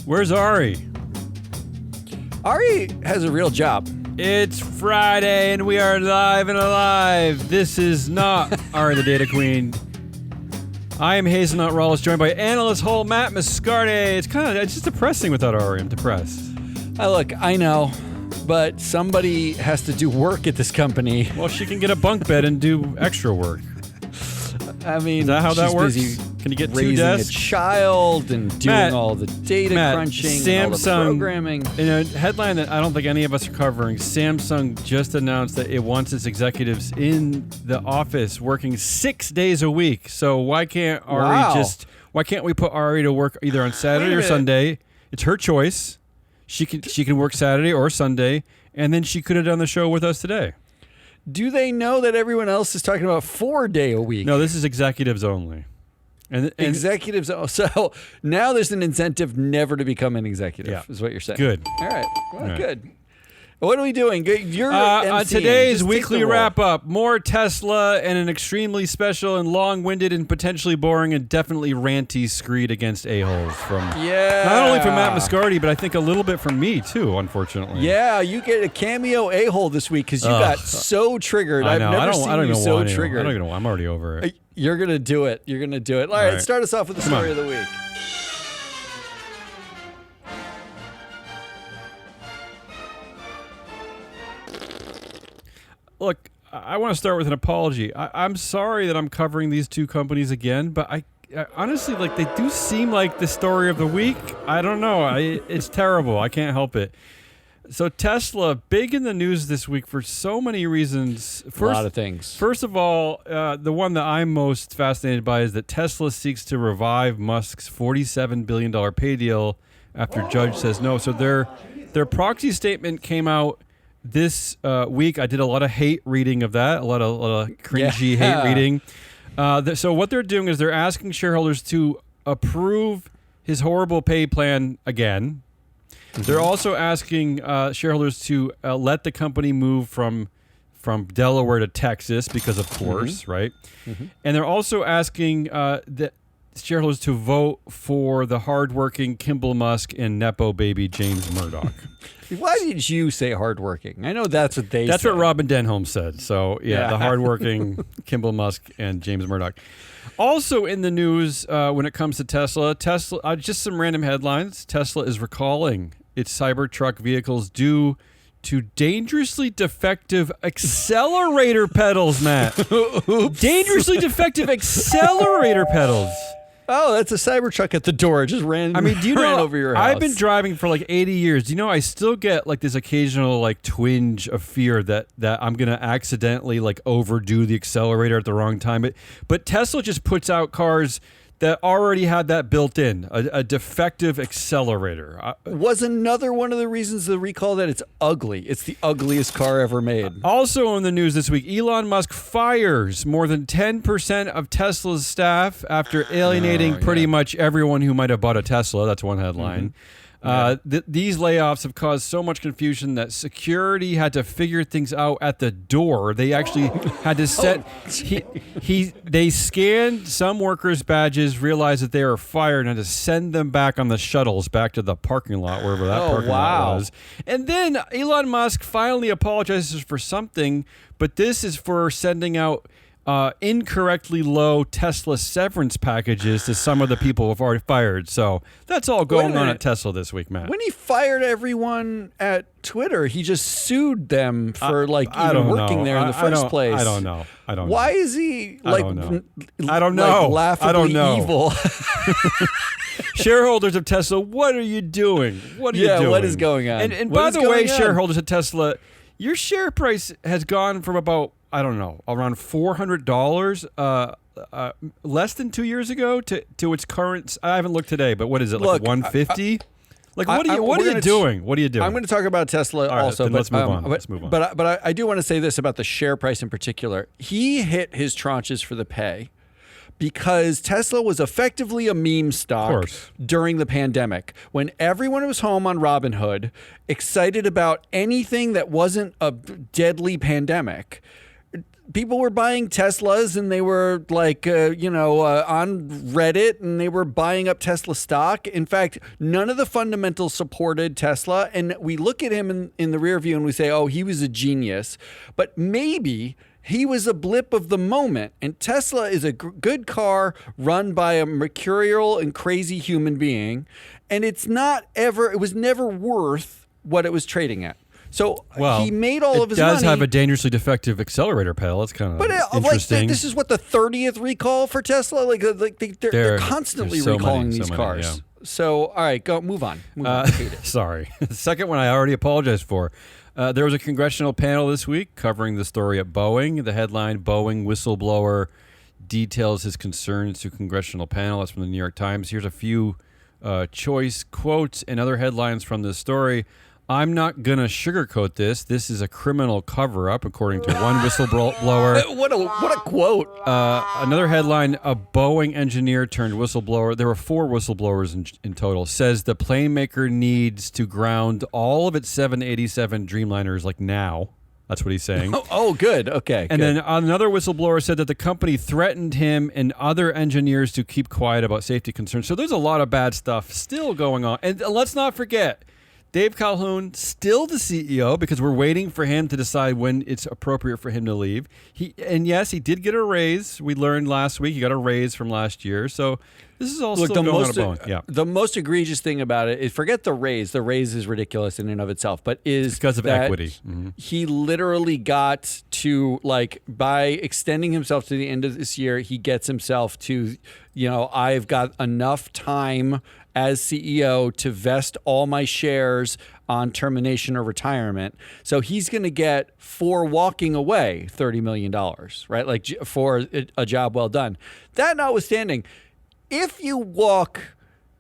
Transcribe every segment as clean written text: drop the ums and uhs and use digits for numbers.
Where's Ari? Ari has a real job. It's Friday and we are live and alive. This is not Ari the Data Queen. I am Hazelnut Rawls, joined by analyst Hole Matt Mascardi. It's just depressing without Ari. I'm depressed. Look, I know, but somebody has to do work at this company. Well, she can get a bunk bed and do extra work. I mean, is that how that works? Busy can you get two raising desks? a child and doing all the data crunching, and all the programming. In a headline that I don't think any of us are covering, Samsung just announced that it wants its executives in the office working 6 days a week. So why can't Ari why can't we put Ari to work either on Saturday or Sunday? It's her choice. She can work Saturday or Sunday, and then she could have done the show with us today. Do they know that everyone else is talking about 4 day a week? No, this is executives only. And executives. So now there's an incentive never to become an executive, is what you're saying. Good. All right. Well, good. What are we doing? You're today's weekly wrap-up. More Tesla and an extremely special and long-winded and potentially boring and definitely ranty screed against a-holes from not only from Matt Mascardi, but I think a little bit from me too, unfortunately. Yeah, you get a cameo a-hole this week because you got so triggered. I know. I've never seen you so triggered. I don't even know. I'm already over it. You're going to do it. You're going to do it. All right, start us off with the story of the week. Look, I want to start with an apology. I'm sorry that I'm covering these two companies again, but I honestly, they do seem like the story of the week. I don't know. It's terrible. I can't help it. So Tesla, big in the news this week for so many reasons. A lot of things. First of all, the one that I'm most fascinated by is that Tesla seeks to revive Musk's $47 billion pay deal after judge says no. So their proxy statement came out this week. I did a lot of hate reading of that, a lot of cringy hate reading. So what they're doing is they're asking shareholders to approve his horrible pay plan again. Mm-hmm. They're also asking shareholders to let the company move from Delaware to Texas because, of course, right? Mm-hmm. And they're also asking the shareholders to vote for the hardworking Kimball Musk and Nepo baby James Murdoch. Why did you say hardworking? I know that's what they said. That's what Robin Denholm said. So, the hardworking Kimball Musk and James Murdoch. Also in the news when it comes to Tesla, just some random headlines. Tesla is recalling its Cybertruck vehicles due to dangerously defective accelerator pedals, Matt. Dangerously defective accelerator pedals. Oh, that's a Cybertruck at the door. It just ran. I mean, do you know? Over your house. I've been driving for 80 years. Do you know? I still get this occasional twinge of fear that I'm gonna accidentally overdo the accelerator at the wrong time. But Tesla just puts out cars that already had that built in, a defective accelerator. Was another one of the reasons the recall that it's ugly. It's the ugliest car ever made. Also in the news this week, Elon Musk fires more than 10% of Tesla's staff after alienating pretty much everyone who might have bought a Tesla. That's one headline. Mm-hmm. These layoffs have caused so much confusion that security had to figure things out at the door. They actually had to set. They scanned some workers' badges, realized that they were fired, and had to send them back on the shuttles back to the parking lot, wherever that parking lot was. And then Elon Musk finally apologizes for something, but this is for sending out incorrectly low Tesla severance packages to some of the people who've already fired. So that's all going on at Tesla this week, Matt. When he fired everyone at Twitter, he just sued them for even working there in the first place. I don't know. Why is he I don't know. Laughably evil? Shareholders of Tesla, what are you doing? What are you doing? What is going on? And by the way, shareholders of Tesla, your share price has gone from about around $400 less than 2 years ago to its current. I haven't looked today, but what is it, like 150? What are you doing? What are you doing? I'm going to talk about Tesla also. But let's move on. Let's move on. But I do want to say this about the share price in particular. He hit his tranches for the pay because Tesla was effectively a meme stock during the pandemic when everyone was home on Robinhood, excited about anything that wasn't a deadly pandemic. people were buying Teslas and they were like, on Reddit and they were buying up Tesla stock. In fact, none of the fundamentals supported Tesla. And we look at him in the rear view and we say, oh, he was a genius. But maybe he was a blip of the moment. And Tesla is a good car run by a mercurial and crazy human being. And it was never worth what it was trading at. So he made all of his money. It does have a dangerously defective accelerator pedal. It's kind of interesting. This is what the 30th recall for Tesla. They're constantly recalling these cars. Yeah. So all right, move on. Sorry. The second one I already apologized for. There was a congressional panel this week covering the story at Boeing. The headline: Boeing whistleblower details his concerns to congressional panel. That's from the New York Times. Here's a few choice quotes and other headlines from this story. I'm not going to sugarcoat this. This is a criminal cover-up, according to one whistleblower. What a quote. Another headline, a Boeing engineer turned whistleblower. There were 4 whistleblowers in total. Says the plane maker needs to ground all of its 787 Dreamliners like now. That's what he's saying. Oh, good. Okay. And then another whistleblower said that the company threatened him and other engineers to keep quiet about safety concerns. So there's a lot of bad stuff still going on. And let's not forget, Dave Calhoun, still the CEO, because we're waiting for him to decide when it's appropriate for him to leave. Yes, he did get a raise. We learned last week he got a raise from last year. So this is all still going on a bone. Yeah. The most egregious thing about it is, forget the raise. The raise is ridiculous in and of itself, but is because of equity. Mm-hmm. He literally got to, by extending himself to the end of this year, he gets himself to, I've got enough time as CEO to vest all my shares on termination or retirement. So he's going to get, for walking away, $30 million, right? For a job well done. That notwithstanding, if you walk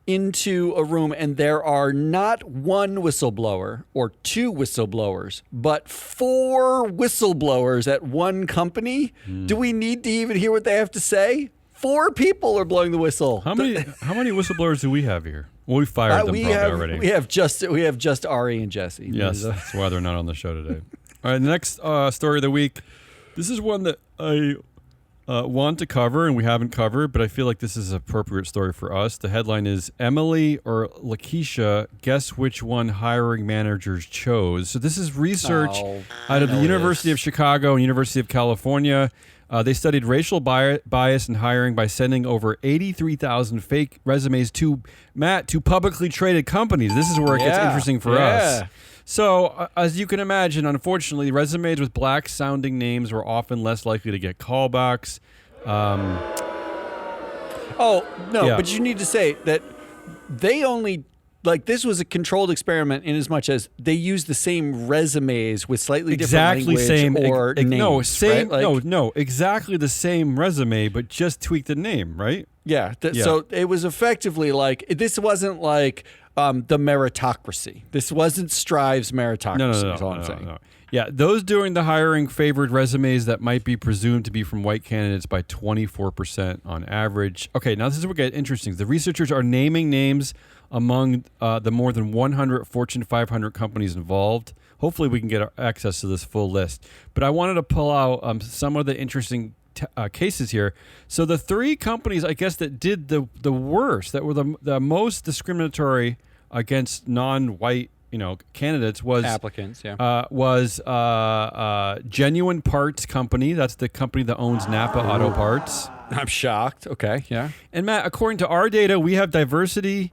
into a room and there are not one whistleblower or 2 whistleblowers, but 4 whistleblowers at one company, do we need to even hear what they have to say? 4 people are blowing the whistle. How many whistleblowers do we have here? Well, we fired them already. We have just Ari and Jesse. Yes, that's why they're not on the show today. All right, the next story of the week. This is one that I want to cover and we haven't covered, but I feel like this is an appropriate story for us. The headline is Emily or Lakeisha, guess which one hiring managers chose. So this is research out of the University of Chicago and University of California. They studied racial bias in hiring by sending over 83,000 fake resumes to publicly traded companies. This is where it gets interesting for us. So, as you can imagine, unfortunately, resumes with black-sounding names were often less likely to get callbacks. But you need to say that they only... this was a controlled experiment in as much as they used the same resumes with slightly different language or names. Exactly the same resume, but just tweaked the name, right? Yeah. So it was effectively this wasn't the meritocracy. This wasn't Strive's meritocracy. No, is all I'm saying. No. Yeah, those doing the hiring favored resumes that might be presumed to be from white candidates by 24% on average. Okay, now this is what gets interesting. The researchers are naming names among the more than 100 Fortune 500 companies involved. Hopefully we can get access to this full list. But I wanted to pull out some of the interesting cases here. So the 3 companies, I guess, that did the worst, that were the most discriminatory against non-white candidates was applicants. Genuine Parts Company. That's the company that owns Napa Auto Parts. I'm shocked. Okay, yeah. And Matt, according to our data, we have diversity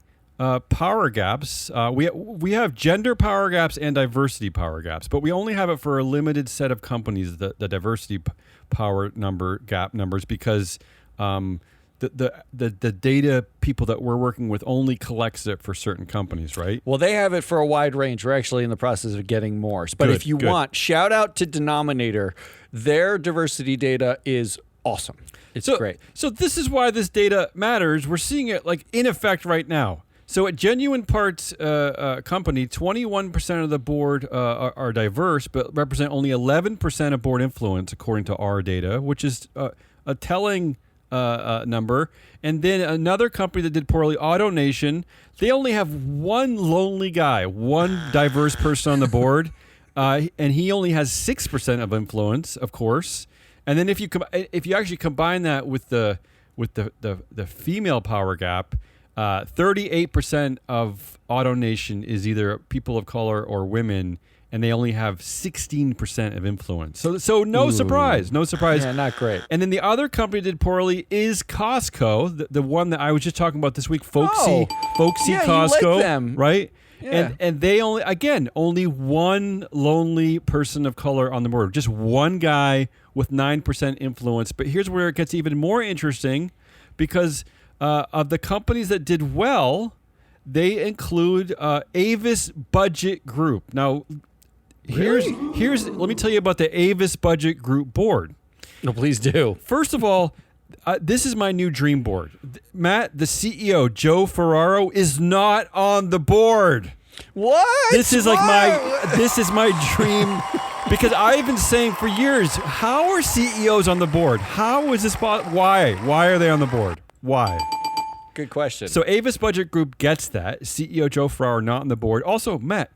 power gaps. We have gender power gaps and diversity power gaps, but we only have it for a limited set of companies. The diversity power gap numbers, because the data people that we're working with only collects it for certain companies, right? Well, they have it for a wide range. We're actually in the process of getting more. But if you want, shout out to Denominator. Their diversity data is awesome. It's great. So this is why this data matters. We're seeing it in effect right now. So at Genuine Parts Company, 21% of the board are diverse, but represent only 11% of board influence, according to our data, which is a telling number. And then another company that did poorly, AutoNation, they only have one lonely guy, one diverse person on the board, and he only has 6% of influence, of course. And then if you actually combine that with the female power gap, 38% of AutoNation is either people of color or women, and they only have 16% of influence. So no surprise. Yeah, not great. And then the other company that did poorly is Costco, the one that I was just talking about this week, folksy yeah, Costco, you like them. right? Yeah. And they only one lonely person of color on the board, just one guy with 9% influence. But here's where it gets even more interesting, because of the companies that did well, they include Avis Budget Group. Now, here's let me tell you about the Avis Budget Group board. No, please do. First of all, this is my new dream board. Matt, the CEO, Joe Ferraro, is not on the board. What? This is my dream, because I've been saying for years, how are CEOs on the board? How is this why? Why are they on the board? Why? Good question. So Avis Budget Group gets that. CEO Joe Ferraro not on the board. Also, Matt,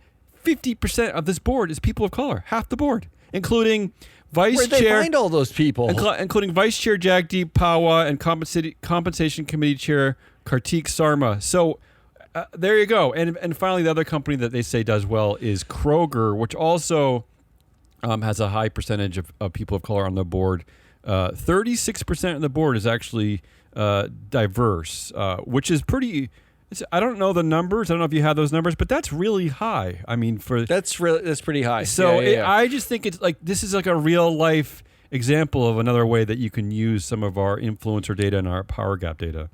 50% of this board is people of color, half the board, including Vice Where'd Chair. they find all those people? Including Vice Chair Jagdeep Pahwa and Compensation Committee Chair Kartik Sarma. So there you go. And finally, the other company that they say does well is Kroger, which also has a high percentage of people of color on the board. 36% of the board is actually diverse, which is pretty. I don't know the numbers. I don't know if you have those numbers, but that's really high. I mean, that's pretty high. So yeah. I just think it's like this is like a real life example of another way that you can use some of our influencer data and our power gap data.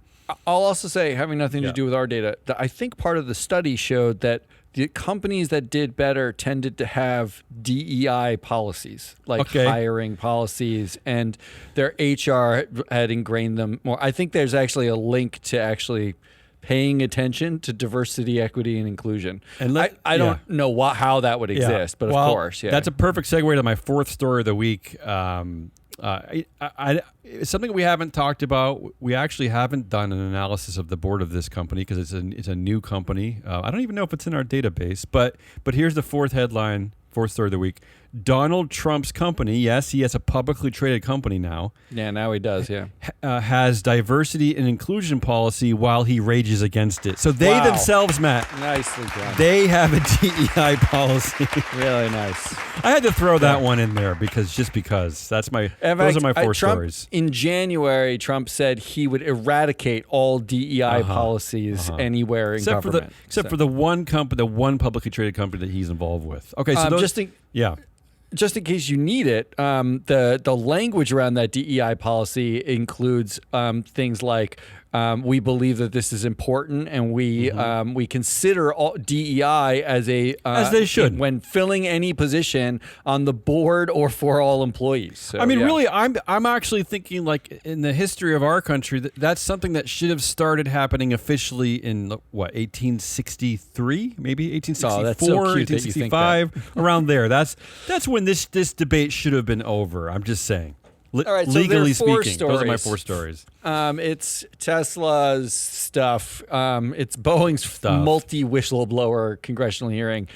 I'll also say, having nothing to do with our data, that I think part of the study showed that the companies that did better tended to have DEI policies, like hiring policies, and their HR had ingrained them more. I think there's actually a link to actually paying attention to diversity, equity, and inclusion. And I don't know how that would exist, but of course, that's a perfect segue to my fourth story of the week. It's something we haven't talked about. We actually haven't done an analysis of the board of this company because it's a new company. I don't even know if it's in our database. But here's the fourth story of the week. Donald Trump's company, yes, he has a publicly traded company now. Yeah, now he does, has diversity and inclusion policy while he rages against it. So they themselves, Matt. Nicely done. They have a DEI policy. Really nice. I had to throw that one in there because those are my four stories. In January, Trump said he would eradicate all DEI policies anywhere in government. Except for the one publicly traded company that he's involved with. Okay, so just in case you need it, the language around that DEI policy includes things like we believe that this is important, and we consider all DEI as they should when filling any position on the board or for all employees. So, really, I'm actually thinking like in the history of our country that's something that should have started happening officially in 1863, maybe 1864, that's so cute 1865, around there. That's when this debate should have been over. I'm just saying. All right, so legally speaking, stories. Those are my four stories. It's Tesla's stuff. It's Boeing's multi-whistleblower congressional hearing.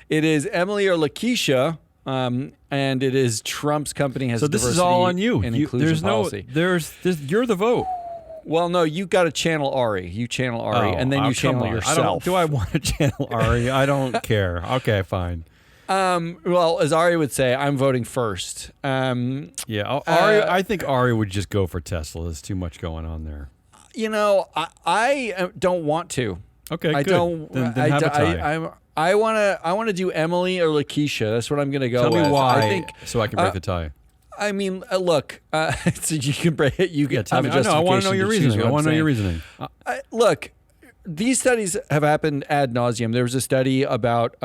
It is Emily or Lakeisha, and it is Trump's company has. So this diversity is all on you. And inclusion policy. You're the vote. Well, no, you got to channel Ari. You channel Ari, and then you channel yourself. Do I want to channel Ari? I don't care. Okay, fine. Well, as Ari would say, I'm voting first. Ari. I think Ari would just go for Tesla. There's too much going on there. I don't want to. Okay, I good. Don't. Then have a tie. I want to do Emily or Lakeisha. That's what I'm going to go with. Tell me why, so I can break the tie. I mean, look, so you can break it. You can tell me. I want to know your reasoning. I want to know your reasoning. Look. These studies have happened ad nauseum. There was a study about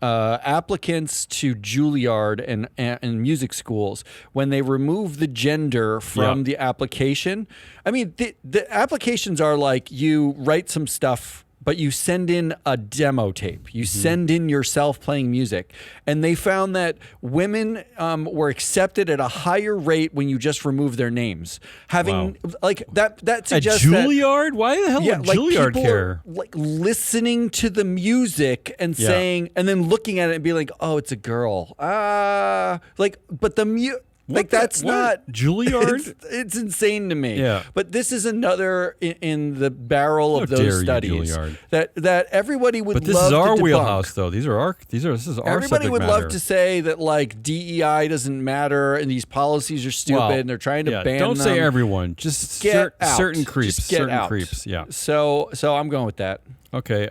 applicants to Juilliard and music schools when they remove the gender from the application. I mean, the applications are like you write some stuff, but you send in a demo tape. You send in yourself playing music. And they found that women were accepted at a higher rate when you just remove their names. Having like that suggests at Juilliard? Why the hell would Juilliard care? Like listening to the music and saying, and then looking at it and being like, oh, it's a girl. But the Like that's not Juilliard. It's insane to me. Yeah. But this is another in the barrel of those studies that everybody would love to debunk. But this is our wheelhouse, though. This is our Everybody would subject love matter. to say that like DEI doesn't matter and these policies are stupid and they're trying to ban them. Don't say everyone. Just certain creeps. Just get out. Creeps. Yeah. So I'm going with that. Okay.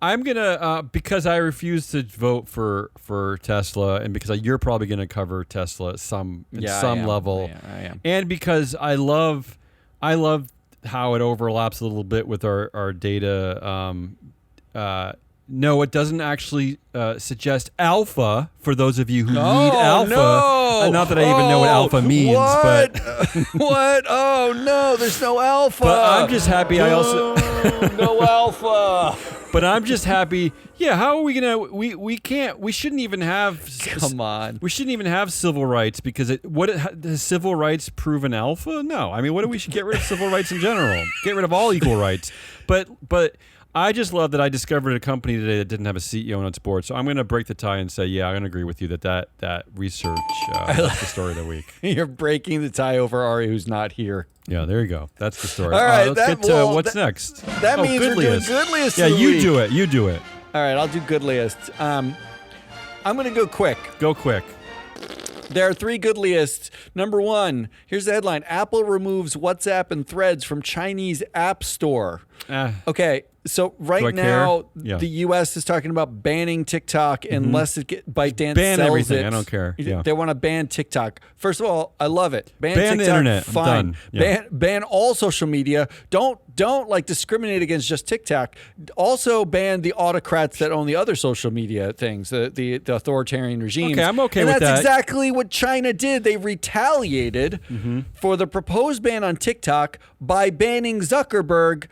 I'm gonna because I refuse to vote for Tesla, and because you're probably gonna cover Tesla at some level, I am. and because I love how it overlaps a little bit with our data. No, it doesn't actually suggest alpha for those of you who need alpha. No. Not that I even know what alpha means, what? but what? Oh no, there's no alpha. But I'm just happy. I also no alpha. But I'm just happy. Yeah, how are we gonna? We can't. We shouldn't even have. Come on. We shouldn't even have civil rights because has civil rights proven alpha? No. I mean, we should get rid of civil rights in general. Get rid of all equal rights. But I just love that I discovered a company today that didn't have a CEO on its board. So I'm going to break the tie and say, yeah, I'm going to agree with you that research that's the story of the week. You're breaking the tie over Ari, who's not here. Yeah, there you go. That's the story. All right, let's get to what's next. That means we're doing Goodliest. Yeah, you do it. You do it. All right, I'll do Goodliest. I'm going to go quick. Go quick. There are 3 Goodliest. Number 1, here's the headline. Apple removes WhatsApp and Threads from Chinese App Store. Okay, so right now, the U.S. is talking about banning TikTok unless ByteDance ban sells everything. it. I don't care. Yeah. They want to ban TikTok. First of all, I love it. Ban TikTok, the internet. Fine. Done. Yeah. Ban all social media. Don't like discriminate against just TikTok. Also ban the autocrats that own the other social media things, the authoritarian regimes. Okay, I'm okay and with that. That's exactly what China did. They retaliated for the proposed ban on TikTok by banning Zuckerberg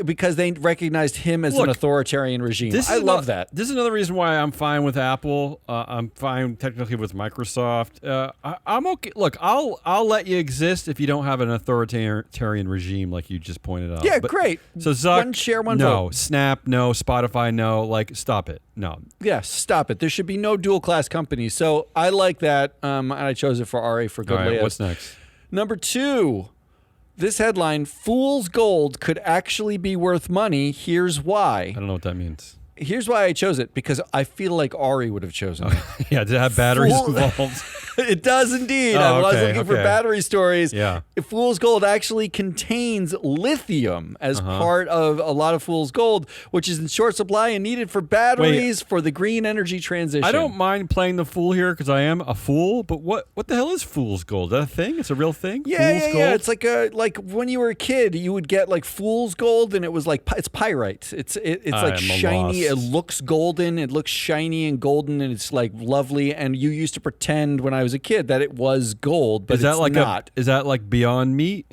because they recognized him as an authoritarian regime. I love that. This is another reason why I'm fine with Apple. I'm fine technically with Microsoft. I'm okay. Look, I'll let you exist if you don't have an authoritarian regime like you just pointed out. Yeah, great. So Zuck, one share, one no. vote. Snap, no. Spotify, no. Like, stop it. No. Yeah, stop it. There should be no dual class companies. So I like that. And I chose it for Ari for Goodliest. All right, what's next? Number 2. This headline, Fool's Gold could actually be worth money. Here's why. I don't know what that means. Here's why I chose it, because I feel like Ari would have chosen it. Yeah, did it have batteries involved? It does indeed. I was looking for battery stories. Yeah. Fool's Gold actually contains lithium as part of a lot of Fool's Gold, which is in short supply and needed for batteries for the green energy transition. I don't mind playing the fool here because I am a fool, but what the hell is Fool's Gold? Is that a thing? It's a real thing? Yeah, Fool's Gold? yeah. It's like when you were a kid, you would get like Fool's Gold, and it was like it's pyrite. It's like shiny. It looks golden. It looks shiny and golden, and it's like lovely. And you used to pretend when I was a kid that it was gold, but it's not. Is that like Beyond Meat?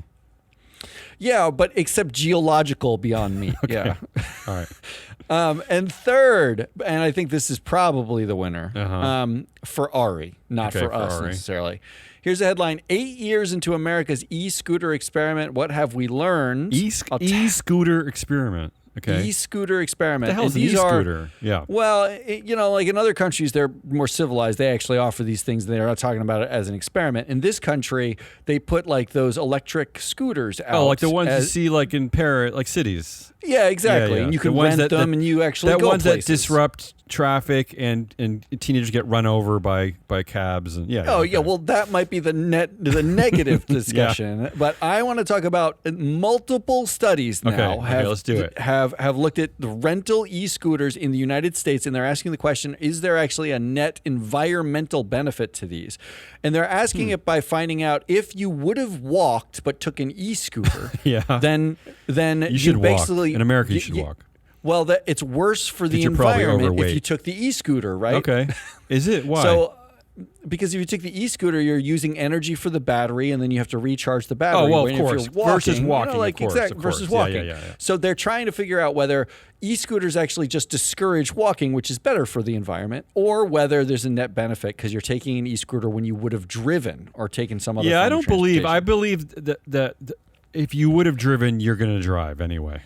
Yeah, but except geological Beyond Meat. Okay. Yeah. All right. And third, and I think this is probably the winner for Ari, not for us necessarily. Here's a headline: 8 years into America's e-scooter experiment, what have we learned? E-scooter experiment. Okay. E-scooter experiment. What the hell is an e-scooter? Yeah. Well, like in other countries, they're more civilized. They actually offer these things. They're not talking about it as an experiment. In this country, they put like those electric scooters out. Oh, like the ones you see like in Paris, like cities. Yeah, exactly. Yeah. And you can rent them, and you actually go ones places. that disrupt traffic and teenagers get run over by cabs and well, that might be the negative discussion. But I want to talk about multiple studies now let's do it. Have looked at the rental e-scooters in the United States, and they're asking the question, is there actually a net environmental benefit to these? And they're asking it by finding out if you would have walked but took an e-scooter, then you should basically walk. In America, you should walk. Well, it's worse for the environment if you took the e-scooter, right? Okay. Is it? Why? So, because if you take the e-scooter, you're using energy for the battery, and then you have to recharge the battery. Oh, well, of course. If you're walking, versus walking, versus walking. Yeah. So they're trying to figure out whether e-scooters actually just discourage walking, which is better for the environment, or whether there's a net benefit because you're taking an e-scooter when you would have driven or taken some other form I believe that if you would have driven, you're going to drive anyway.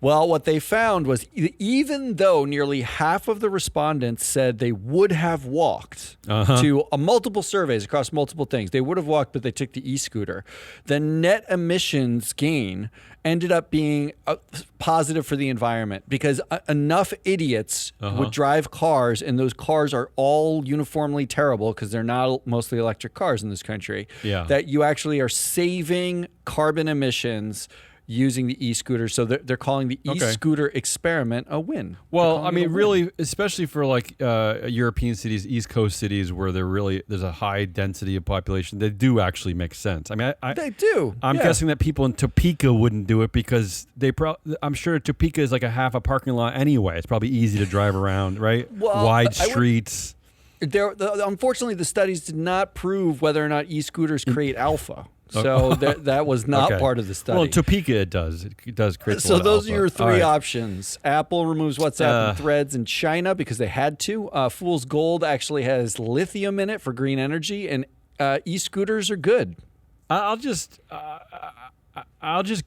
Well, what they found was even though nearly half of the respondents said they would have walked to multiple surveys across multiple things, they would have walked, but they took the e-scooter, the net emissions gain ended up being positive for the environment because enough idiots would drive cars, and those cars are all uniformly terrible because they're not mostly electric cars in this country, that you actually are saving carbon emissions using the e-scooter. So they're calling the e-scooter experiment a win. Well, I mean, really, especially for like European cities, East Coast cities where there's a high density of population, they do actually make sense. I mean, they do. I'm guessing that people in Topeka wouldn't do it because I'm sure Topeka is like a parking lot anyway. It's probably easy to drive around, right? Well, wide streets. Unfortunately, the studies did not prove whether or not e-scooters create alpha. So that was not part of the study. Well, in Topeka it does. It does create. So those are your three options. Apple removes WhatsApp and Threads in China because they had to. Fool's Gold actually has lithium in it for green energy, and e-scooters are good. I'll just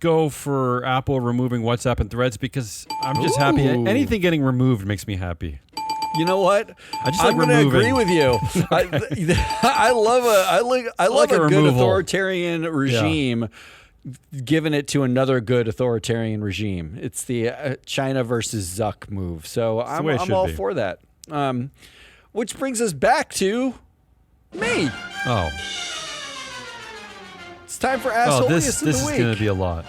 go for Apple removing WhatsApp and Threads because I'm just happy. Anything getting removed makes me happy. You know what? I'm going to agree with you. I love a good removal. authoritarian regime giving it to another good authoritarian regime. It's the China versus Zuck move. So I'm all for that. Which brings us back to me. Oh. It's time for Assholius of the Week. This is going to be a lot.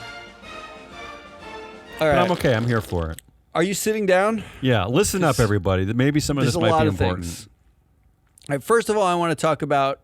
All right. But I'm okay. I'm here for it. Are you sitting down? Yeah, listen up, everybody. Maybe some of this might be important. Things. All right, first of all, I want to talk about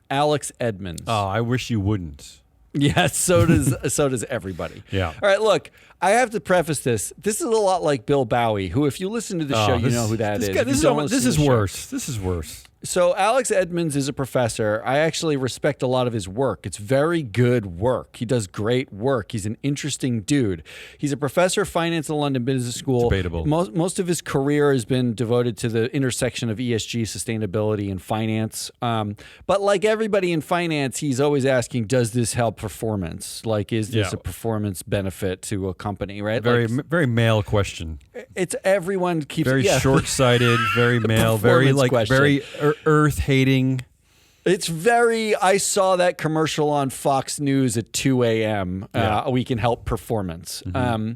Alex Edmonds. Oh, I wish you wouldn't. Yeah, so does everybody. Yeah. All right, look, I have to preface this. This is a lot like Bill Bowie, who, if you listen to the show, you know who that is. This is worse. This is worse. So Alex Edmonds is a professor. I actually respect a lot of his work. It's very good work. He does great work. He's an interesting dude. He's a professor of finance at the London Business School. Debatable. Most of his career has been devoted to the intersection of ESG, sustainability, and finance. But like everybody in finance, he's always asking, does this help performance? Like, is this a performance benefit to a company, right? Very male question. It's everyone keeps... Very short-sighted, very male, very earth-hating. It's I saw that commercial on Fox News at 2 a.m. We can help performance. Mm-hmm.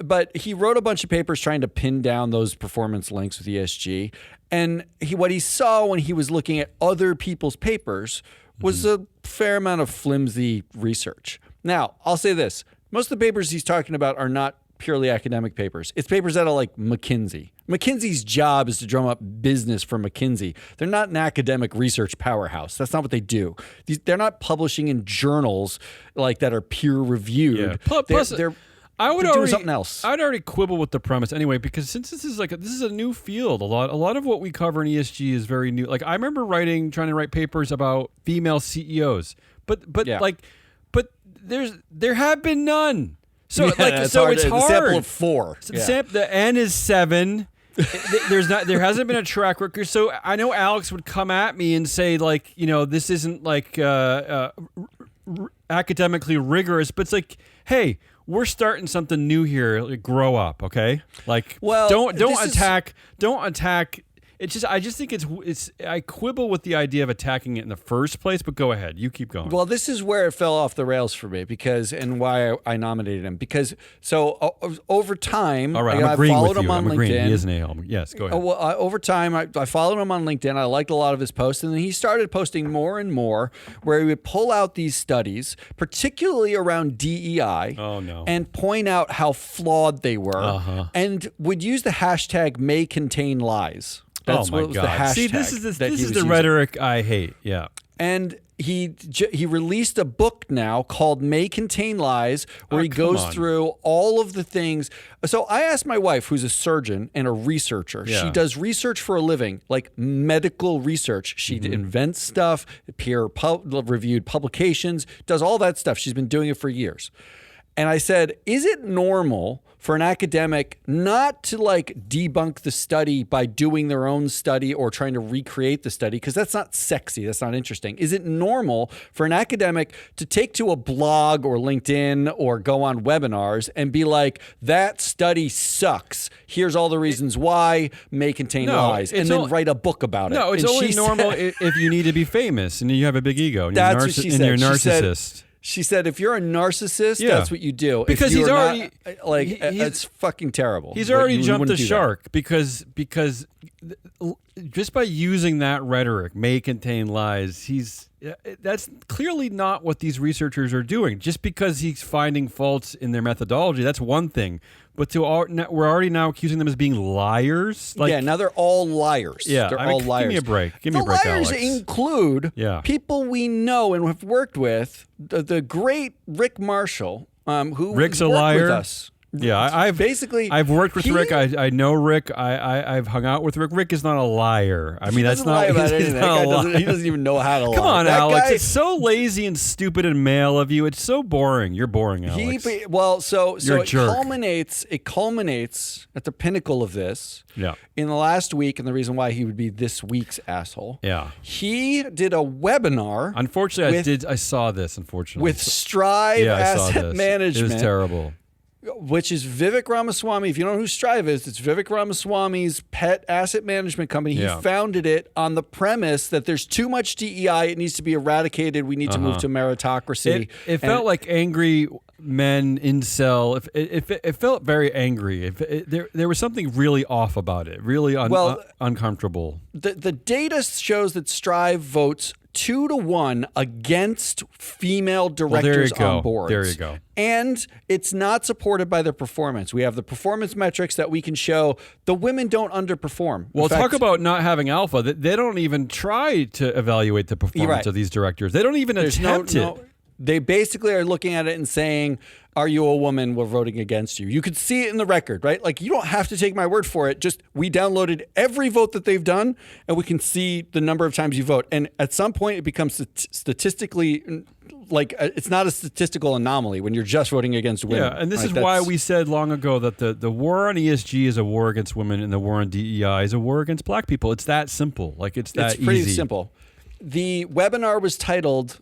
But he wrote a bunch of papers trying to pin down those performance links with ESG. And what he saw when he was looking at other people's papers was a fair amount of flimsy research. Now, I'll say this. Most of the papers he's talking about are not purely academic papers. It's papers out of like McKinsey. McKinsey's job is to drum up business for McKinsey. They're not an academic research powerhouse. That's not what they do. They're not publishing in journals like that are peer reviewed. Yeah. Plus, they're doing something else. I'd already quibble with the premise anyway, because since this is a new field, a lot of what we cover in ESG is very new. Like I remember trying to write papers about female CEOs, but there have been none. So it's hard. The sample of 4. So the N is 7. There hasn't been a track record. So I know Alex would come at me and say this isn't academically rigorous, but it's like, hey, we're starting something new here. Like, grow up, okay? Don't attack. I just think I quibble with the idea of attacking it in the first place, but go ahead. You keep going. Well, this is where it fell off the rails for me and why I nominated him. Over time, all right, I followed him on LinkedIn. He is an a-hole. Yes, go ahead. Over time, I followed him on LinkedIn. I liked a lot of his posts, and then he started posting more and more where he would pull out these studies, particularly around DEI, and point out how flawed they were, and would use the hashtag may contain lies. That's my what God. was the hashtag. See, this is the rhetoric I hate. Yeah. And he released a book now called May Contain Lies, where he goes through all of the things. So I asked my wife, who's a surgeon and a researcher. Yeah. She does research for a living, like medical research. She invents stuff, peer-reviewed publications, does all that stuff. She's been doing it for years. And I said, is it normal for an academic not to like debunk the study by doing their own study or trying to recreate the study? Because that's not sexy. That's not interesting. Is it normal for an academic to take to a blog or LinkedIn or go on webinars and be like, that study sucks. Here's all the reasons why, may contain lies, and then write a book about it. No, it's only normal if you need to be famous and you have a big ego and that's what she said. you're a narcissist. She said, if you're a narcist, that's what you do. Because he's already it's fucking terrible. He's already jumped the shark because just by using that rhetoric, may contain lies. That's clearly not what these researchers are doing. Just because he's finding faults in their methodology, that's one thing. But we're already now accusing them as being liars. Now they're all liars. Yeah, they're all liars. Give me a break. Give me a break, Alex. Alex. Include people we know and have worked with. The great Rick Marshall, who Rick's a worked liar with us. Yeah, I've worked with Rick. I know Rick. I've hung out with Rick. Rick is not a liar. I mean, that's not. He's not a liar. He doesn't even know how to lie. Come on, Alex. It's so lazy and stupid and male of you. It's so boring. You're boring, Alex. So it culminates at the pinnacle of this. Yeah. In the last week, and the reason why he would be this week's asshole. Yeah. He did a webinar. Unfortunately, I saw this. Unfortunately, with Strive Asset Management. It was terrible. Which is Vivek Ramaswamy. If you don't know who Strive is, it's Vivek Ramaswamy's pet asset management company. He founded it on the premise that there's too much DEI. It needs to be eradicated. We need to move to meritocracy. It felt like angry men incel. It felt very angry. There was something really off about it. Really uncomfortable. The data shows that Strive votes 2-1 against female directors on boards. There you go. And it's not supported by their performance. We have the performance metrics that we can show. The women don't underperform. Well, talk about not having alpha. They don't even try to evaluate the performance of these directors. They don't even attempt it. They basically are looking at it and saying, are you a woman? We're voting against you. You could see it in the record, right? Like, you don't have to take my word for it. Just, we downloaded every vote that they've done, and we can see the number of times you vote. And at some point, it becomes statistically, it's not a statistical anomaly when you're just voting against women. Yeah, and this is why we said long ago that the war on ESG is a war against women, and the war on DEI is a war against black people. It's that simple. It's pretty simple. The webinar was titled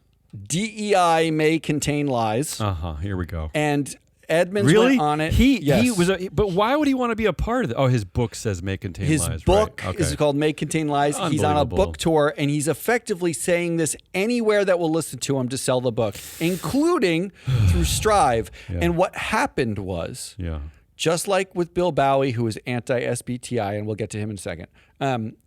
DEI May Contain Lies. Here we go. And Edmonds went on it. He was, but why would he want to be a part of it? Oh, his book says May Contain Lies. His book is called May Contain Lies. He's on a book tour, and he's effectively saying this anywhere that will listen to him to sell the book, including through Strive. And what happened was, just like with Bill Bowie, who is anti-SBTI, and we'll get to him in a second.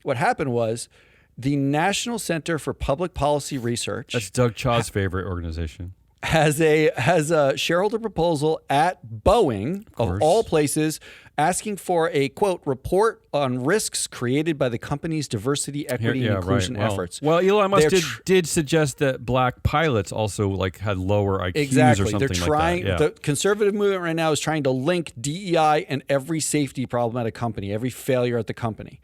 What happened was, the National Center for Public Policy Research. That's Doug Chaw's favorite organization. Has a shareholder proposal at Boeing, of all places, asking for a, quote, report on risks created by the company's diversity, equity, and inclusion efforts. Well, Elon Musk did suggest that black pilots also had lower IQs or something. They're trying. Like that. The conservative movement right now is trying to link DEI and every safety problem at a company, every failure at the company.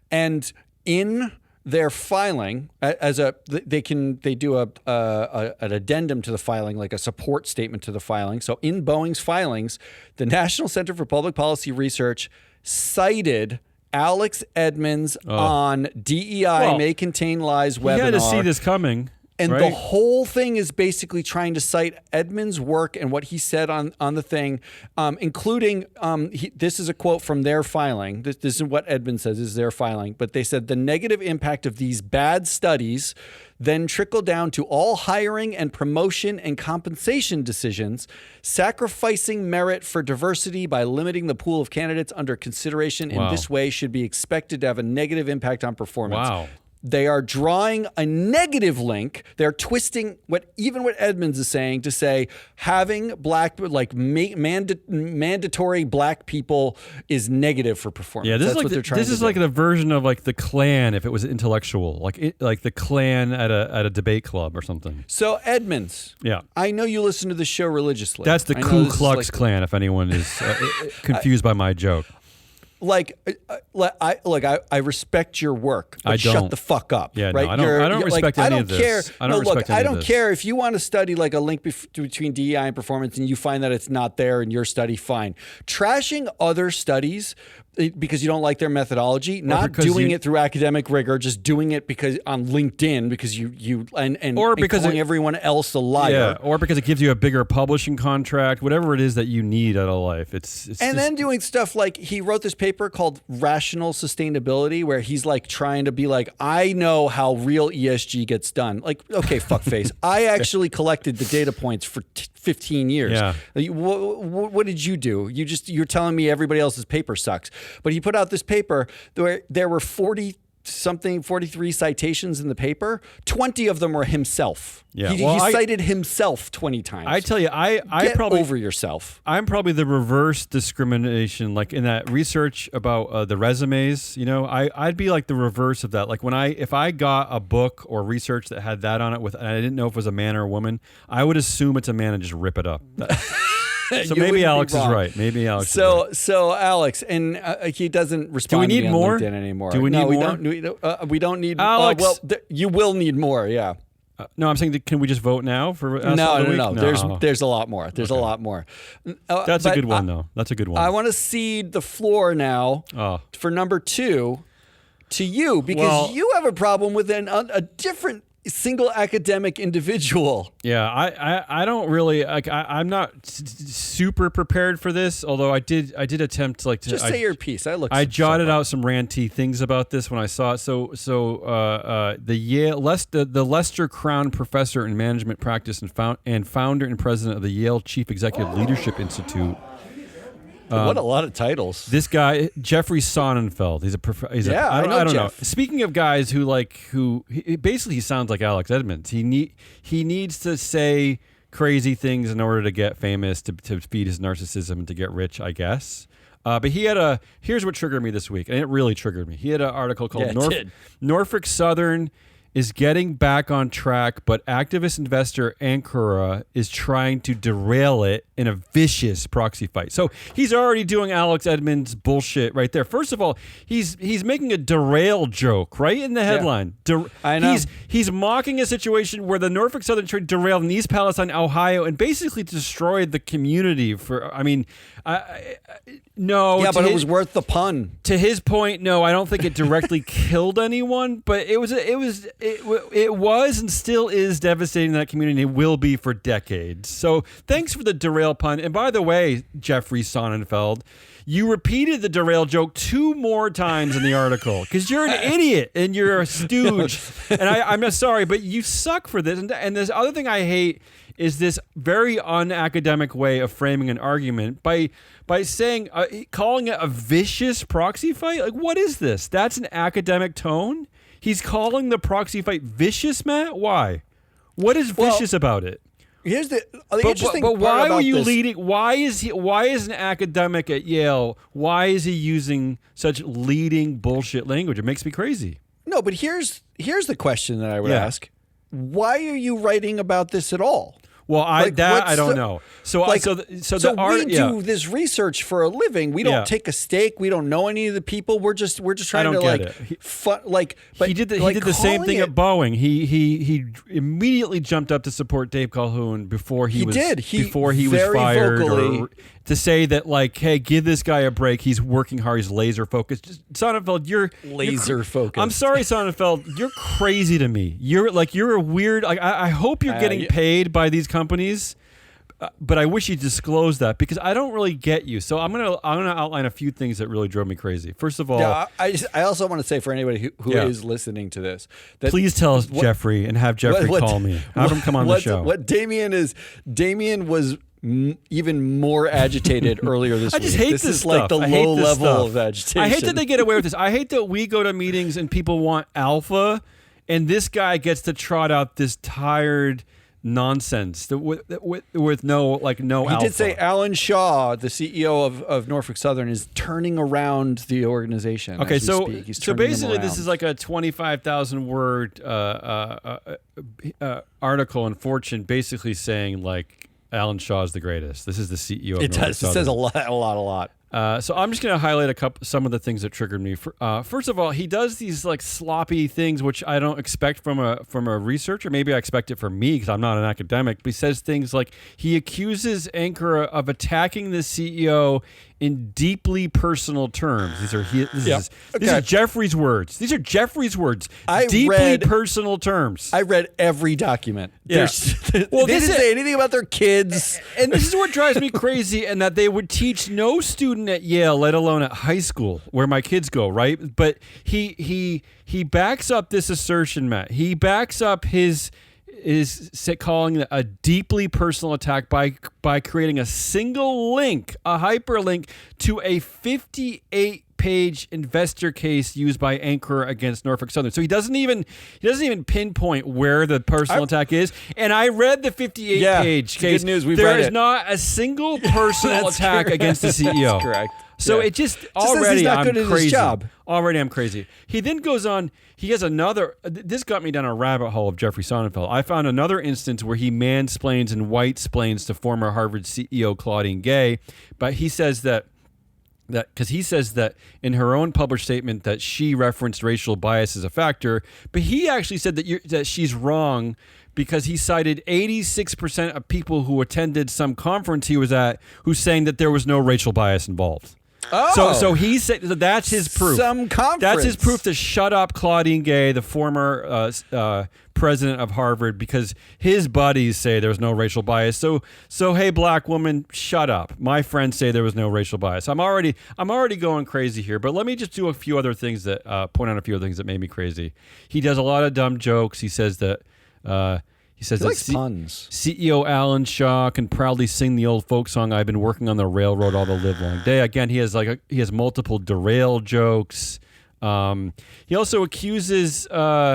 And in their filing, they do an addendum to the filing, like a support statement to the filing. So in Boeing's filings, the National Center for Public Policy Research cited Alex Edmonds on DEI May Contain Lies webinar. You had to see this coming. And the whole thing is basically trying to cite Edmonds' work and what he said on the thing, including, this is a quote from their filing. This is what Edmonds says is their filing. But they said the negative impact of these bad studies then trickle down to all hiring and promotion and compensation decisions, sacrificing merit for diversity by limiting the pool of candidates under consideration in this way should be expected to have a negative impact on performance. Wow. They are drawing a negative link. They're twisting what Edmonds is saying to say having black, mandatory black people is negative for performance. Yeah, this That's is what they're trying to do. like the version of the Klan if it was intellectual, like the Klan at a debate club or something. So Edmonds, I know you listen to the show religiously. That's the Ku Klux Klan. If anyone is confused by my joke. I respect your work, but I don't. shut the fuck up. Yeah, right? no, I don't respect any of this. Care. I don't respect any I of don't this. care if you want to study like a link between DEI and performance and you find that it's not there in your study, fine. Trashing other studies because you don't like their methodology, not doing it through academic rigor, just doing it because on LinkedIn because or because calling everyone else a liar. Yeah, or because it gives you a bigger publishing contract, whatever it is that you need out of life. It's and just, then doing stuff like he wrote this paper called Rational Sustainability, where he's like trying to be like, I know how real ESG gets done. Like, okay, fuckface. I actually collected the data points for 15 years. Yeah. What did you do? You're telling me everybody else's paper sucks. But he put out this paper where there were 43 citations in the paper. 20 of them were himself. Yeah. He cited himself 20 times. I tell you, I Get probably over yourself. I'm probably the reverse discrimination. Like in that research about the resumes, I'd be like the reverse of that. Like if I got a book or research that had that on it and I didn't know if it was a man or a woman, I would assume it's a man and just rip it up. So maybe Alex is right. Maybe Alex is right. So Alex, and he doesn't respond to me on LinkedIn anymore. Do we need more? We don't need Alex. You will need more, yeah. No, I'm saying, can we just vote now for No. There's a lot more. There's a lot more. That's a good one, though. That's a good one. I want to cede the floor now for number 2 to you because you have a problem with a different single academic individual. Yeah, I don't really like. I'm not super prepared for this. Although I did attempt to just say your piece. I jotted out some ranty things about this when I saw it. So the Lester Crown Professor in Management Practice and founder and president of the Yale Chief Executive Leadership Institute. What a lot of titles. This guy, Jeffrey Sonnenfeld, I don't know. Speaking of guys who basically he sounds like Alex Edmonds. He needs to say crazy things in order to get famous, to feed his narcissism and to get rich, I guess. But here's what triggered me this week, and it really triggered me. He had an article called Norfolk Southern is getting back on track, but activist investor Ankura is trying to derail it in a vicious proxy fight. So he's already doing Alex Edmonds bullshit right there. First of all, he's making a derail joke right in the headline. Yeah. I know. He's mocking a situation where the Norfolk Southern tried to derail in East Palestine, Ohio, and basically destroyed the community. No. Yeah, but it was worth the pun. To his point, no, I don't think it directly killed anyone, but it was and still is devastating to that community. It will be for decades. So thanks for the derail pun. And by the way, Jeffrey Sonnenfeld, you repeated the derail joke 2 more times in the article because you're an idiot and you're a stooge. And I'm not sorry, but you suck for this. And this other thing I hate is this very unacademic way of framing an argument by saying, calling it a vicious proxy fight. Like, what is this? That's an academic tone. He's calling the proxy fight vicious, Matt. Why? What is vicious about it? Here's the interesting part why about were you this. leading? Why is an academic at Yale? Why is he using such leading bullshit language? It makes me crazy. No, but here's the question that I would ask: why are you writing about this at all? Well, I don't know. So we do this research for a living. We don't take a stake. We don't know any of the people. We're just trying to get it. But he did the same thing at Boeing. He immediately jumped up to support Dave Calhoun before he was fired, or to say that hey, give this guy a break. He's working hard. He's laser focused. Sonnenfeld, you're laser focused. I'm sorry, Sonnenfeld. You're crazy to me. You're a weird. I hope you're getting paid by these companies, but I wish you disclosed that because I don't really get you. So I'm gonna outline a few things that really drove me crazy. First of all, I also want to say for anybody who is listening to this, that please tell Jeffrey and have Jeffrey call me. Have him come on the show. What Damien was even more agitated earlier this week. I just hate this this is stuff. Like the low level of agitation. I hate that they get away with this. I hate that we go to meetings and people want alpha, and this guy gets to trot out this tired nonsense with no alpha. He did say Alan Shaw, the CEO of Norfolk Southern, is turning around the organization. Okay, so basically this is like a 25,000 word article in Fortune, basically saying Alan Shaw is the greatest. This is the CEO of Norfolk Southern. It says a lot. So I'm just going to highlight some of the things that triggered me. First of all, he does these like sloppy things, which I don't expect from a researcher. Maybe I expect it from me because I'm not an academic. But he says things like he accuses Ankara of attacking the CEO in deeply personal terms. These are Jeffrey's words. These are Jeffrey's words. Deeply personal terms. I read every document. Yeah. Well, they didn't say anything about their kids. And this is what drives me crazy, and that they would teach no student at Yale, let alone at high school, where my kids go, right? But he backs up this assertion, Matt. He backs up his calling it a deeply personal attack by creating a single link, a hyperlink to a 58-page investor case used by Ankara against Norfolk Southern. So he doesn't even pinpoint where the personal attack is. And I read the 58-page case. Good news. There is not a single personal attack against the CEO. That's correct. So it just already he's not I'm good at crazy. his job. Already I'm crazy. He then goes on. He has another. This got me down a rabbit hole of Jeffrey Sonnenfeld. I found another instance where he mansplains and white-splains to former Harvard CEO Claudine Gay, but he says that because he says that in her own published statement that she referenced racial bias as a factor, but he actually said that she's wrong because he cited 86% of people who attended some conference he was at who saying that there was no racial bias involved. Oh, so he said that's his proof. Some conference. That's his proof to shut up Claudine Gay, the former president of Harvard, because his buddies say there's no racial bias. So hey, black woman, shut up. My friends say there was no racial bias. I'm already going crazy here. But let me just do a few other things that point out a few other things that made me crazy. He does a lot of dumb jokes. He says that. He says that puns. CEO Alan Shaw can proudly sing the old folk song, "I've been working on the railroad all the live long day." Again, he has multiple derail jokes. He also accuses accuses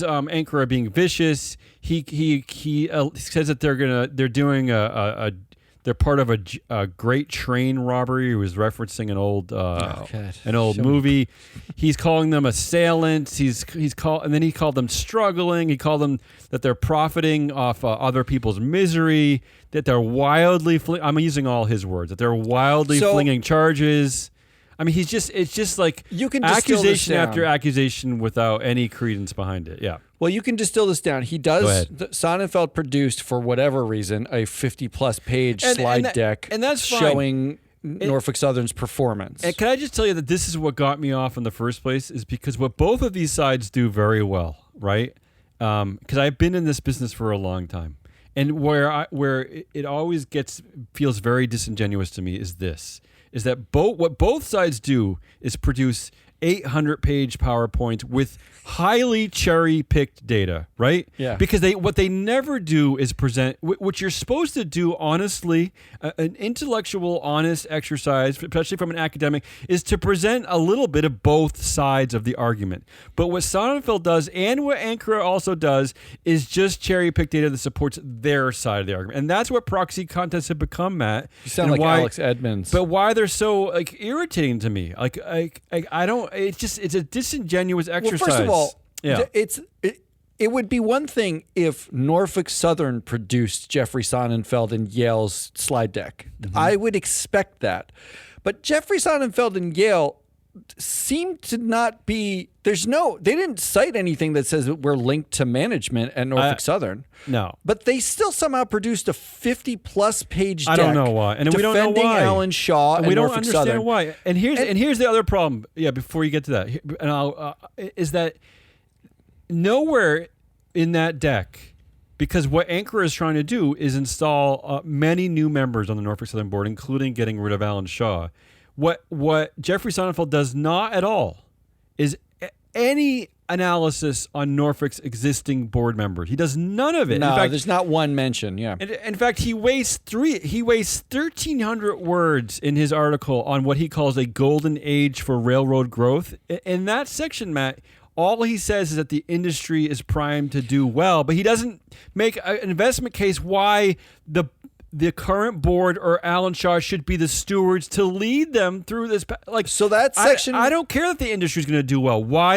Ankara of being vicious. He says that they're part of a great train robbery. He was referencing an old movie. He's calling them assailants. And then he called them struggling. He called them that they're profiting off other people's misery. That they're wildly. I'm using all his words. That they're wildly flinging charges. I mean, it's just like you can accusation after accusation without any credence behind it. Yeah. Well, you can distill this down. He does. Sonnenfeld produced, for whatever reason, a 50-plus page slide deck and that's showing Norfolk Southern's performance. And can I just tell you that this is what got me off in the first place, is because what both of these sides do very well, right? Because I've been in this business for a long time, and where it always feels very disingenuous to me is that what both sides do is produce 800-page PowerPoints with highly cherry-picked data, right? Yeah. Because what they never do is present what you're supposed to do honestly, an intellectual, honest exercise, especially from an academic, is to present a little bit of both sides of the argument. But what Sonnenfeld does and what Ankara also does is just cherry-pick data that supports their side of the argument. And that's what proxy contests have become, Matt. You sound like Alex Edmonds. But why they're so irritating to me. I don't. It's a disingenuous exercise. Well, first of all, it would be one thing if Norfolk Southern produced Jeffrey Sonnenfeld and Yale's slide deck. Mm-hmm. I would expect that. But Jeffrey Sonnenfeld and Yale seem to not be. They didn't cite anything that says that we're linked to management at Norfolk Southern. No. But they still somehow produced a 50-plus page deck. I don't know why. And we don't know why. Defending Alan Shaw and Norfolk Southern. We don't understand why. And here's the other problem. Yeah, before you get to that, is that nowhere in that deck, because what Ankara is trying to do is install many new members on the Norfolk Southern board, including getting rid of Alan Shaw. What Jeffrey Sonnenfeld does not at all is any analysis on Norfolk's existing board members. He does none of it. No, in fact, there's not one mention. Yeah. In fact, he wastes 1,300 words in his article on what he calls a golden age for railroad growth. In that section, Matt, all he says is that the industry is primed to do well, but he doesn't make an investment case why the current board or Alan Shaw should be the stewards to lead them through this. So that section, I don't care that the industry is going to do well. Why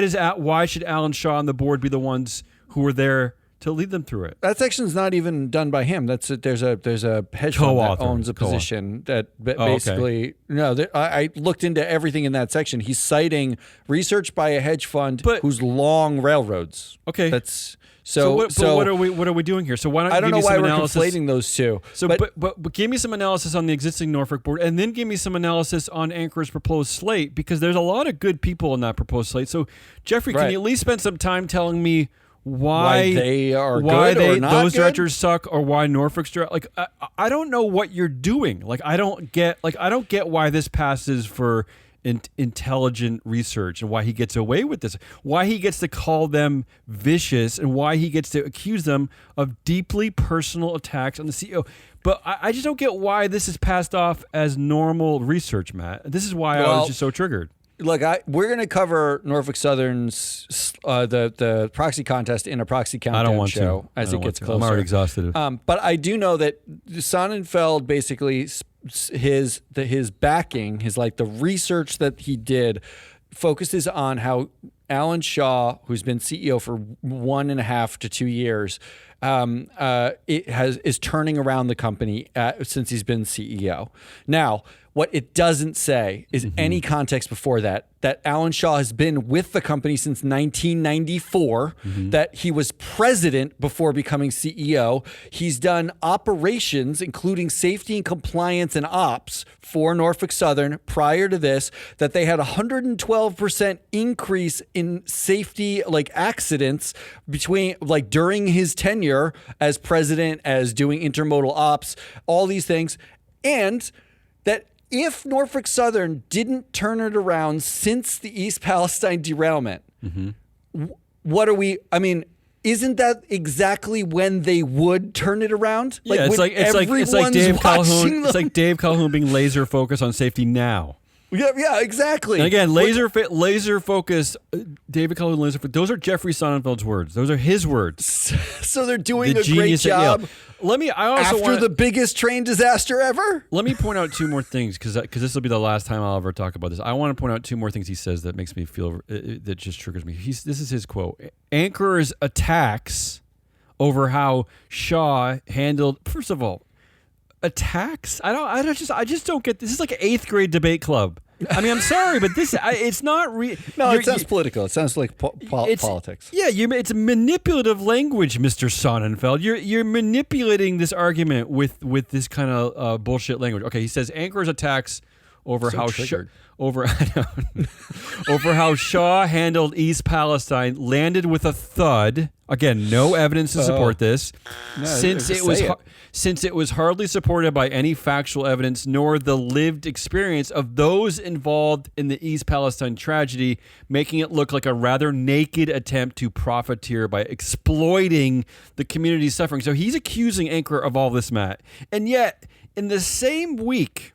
should Alan Shaw and the board be the ones who are there to lead them through it. That section's not even done by him. There's a hedge fund that owns a position that basically I looked into everything in that section. He's citing research by a hedge fund who's long railroads. Okay, that's. So what are we doing here? So why don't I don't give know me why some we're analysis? conflating those two. So but give me some analysis on the existing Norfolk board, and then give me some analysis on Anchor's proposed slate, because there's a lot of good people in that proposed slate. So Jeffrey, can you at least spend some time telling me why they are good or not those good? directors suck, or why Norfolk's I don't know what you're doing. I don't get why this passes for intelligent research, and why he gets away with this, why he gets to call them vicious, and why he gets to accuse them of deeply personal attacks on the CEO. But I just don't get why this is passed off as normal research, Matt. This is why I was just so triggered. Look, we're going to cover Norfolk Southern's the proxy contest in a proxy countdown show as it gets closer. I'm already exhausted. But I do know that Sonnenfeld basically his backing, the research that he did, focuses on how Alan Shaw, who's been CEO for 1.5 to 2 years, is turning around the company since he's been CEO. Now, what it doesn't say is any context before that Alan Shaw has been with the company since 1994, that he was president before becoming CEO. He's done operations, including safety and compliance and ops for Norfolk Southern prior to this, that they had 112% increase in safety, accidents during his tenure as president, as doing intermodal ops, all these things. And that if Norfolk Southern didn't turn it around since the East Palestine derailment, isn't that exactly when they would turn it around? Yeah, it's like Dave Calhoun. It's like Dave Calhoun being laser focused on safety now. Yeah, exactly. And again, laser focus. David Calhoun, laser focus. Those are Jeffrey Sonnenfeld's words. Those are his words. So they're doing a great job. After the biggest train disaster ever. Let me point out two more things, because this will be the last time I'll ever talk about this. I want to point out two more things he says that makes me feel that just triggers me. This is his quote: "Anchor's attacks over how Shaw handled." First of all, attacks? I just don't get this. This is like an 8th grade debate club. I'm sorry, but it's not No, it sounds political. It sounds like politics. Yeah, it's manipulative language, Mr. Sonnenfeld. You're manipulating this argument with this kind of bullshit language. Okay, he says Anchor's attacks over how Shaw handled East Palestine landed with a thud. Again, no evidence to support this, since it was hardly supported by any factual evidence nor the lived experience of those involved in the East Palestine tragedy, making it look like a rather naked attempt to profiteer by exploiting the community's suffering. So he's accusing Anchor of all this, Matt. And yet, in the same week,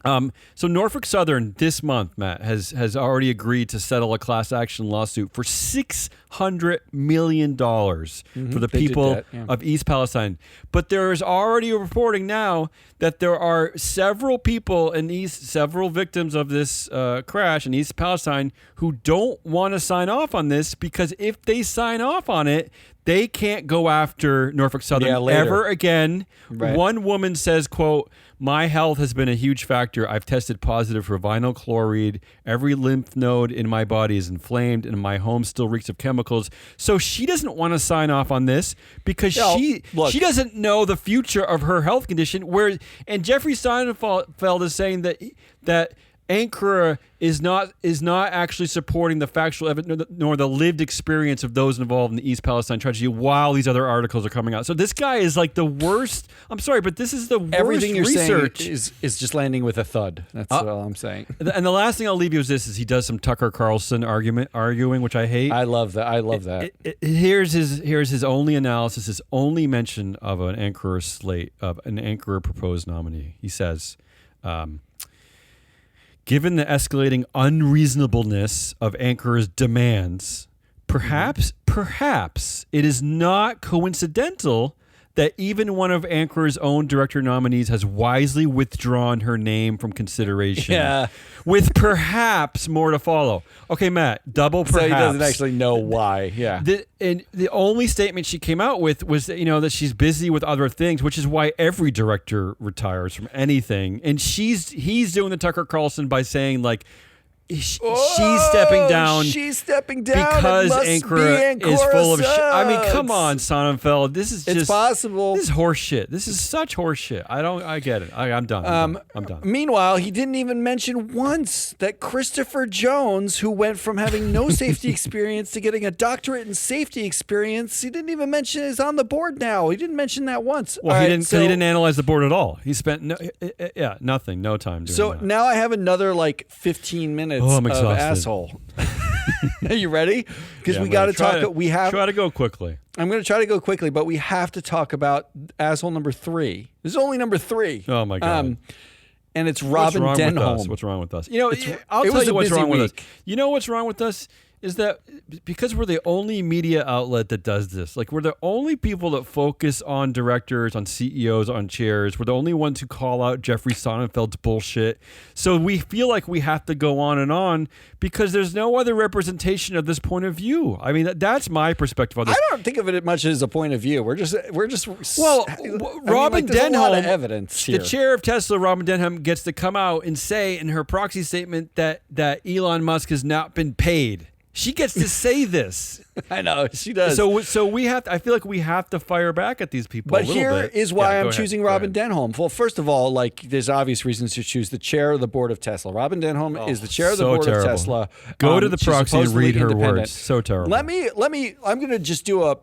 so Norfolk Southern this month, Matt, has already agreed to settle a class action lawsuit for $600 million for the people of East Palestine. But there is already a reporting now that there are several people several victims of this crash in East Palestine who don't want to sign off on this, because if they sign off on it, they can't go after Norfolk Southern ever again. Right. One woman says, quote, "My health has been a huge factor. I've tested positive for vinyl chloride. Every lymph node in my body is inflamed, and my home still reeks of chemicals." So she doesn't want to sign off on this because she doesn't know the future of her health condition. And Jeffrey Sonnenfeld is saying that Anchor is not actually supporting the factual evidence nor the lived experience of those involved in the East Palestine tragedy while these other articles are coming out. So this guy is like the worst. I'm sorry, but this is the worst Everything you're research. saying is just landing with a thud. That's all I'm saying. And the last thing I'll leave you is this: is he does some Tucker Carlson arguing, which I hate. I love that. Here's his only analysis, his only mention of an Anchor slate, of an Anchor proposed nominee. He says, "Given the escalating unreasonableness of Anchor's demands, perhaps it is not coincidental that even one of Anchor's own director nominees has wisely withdrawn her name from consideration. Yeah. With perhaps more to follow. Okay, Matt, double perhaps. So he doesn't actually know why. Yeah. The only statement she came out with was that, that she's busy with other things, which is why every director retires from anything. And he's doing the Tucker Carlson by saying, like, she's stepping down. She's stepping down because it must Anchor be is full of shit. I mean, sucks. come on, Sonnenfeld. This is just It's possible. This is horse shit. This is such horse shit. I get it. I'm done. I'm done. Meanwhile, he didn't even mention once that Christopher Jones, who went from having no safety experience to getting a doctorate in safety experience, he didn't even mention is on the board now. He didn't mention that once. Well, he didn't analyze the board at all. He spent nothing, no time doing that. So now I have another 15 minutes I'm of exhausted. asshole. Are you ready? Because we I'm got to gonna talk. try to go quickly. I'm going to try to go quickly, but we have to talk about asshole number 3. This is only number 3. Oh my god! And it's Robin Denholm. What's wrong with us? it I'll tell was you a what's busy wrong with us. week. You know what's wrong with us is that because we're the only media outlet that does this. Like, we're the only people that focus on directors, on CEOs, on chairs. We're the only ones who call out Jeffrey Sonnenfeld's bullshit. So we feel like we have to go on because there's no other representation of this point of view. I mean, that's my perspective on this. I don't think of it much as a point of view. We're just Robin there's a lot of Denholm, evidence here. the chair of Tesla, Robin Denholm, gets to come out and say in her proxy statement that Elon Musk has not been paid. She gets to say this. I know she does. So we have. I feel like we have to fire back at these people. But a little here bit. is why I'm go choosing ahead. Robin Denholm. Well, first of all, there's obvious reasons to choose the chair of the board of Tesla. Robin Denholm is the chair of the board terrible. of Tesla. Go to the she's proxy and supposedly read her independent. words. So terrible. Let me. I'm going to just do a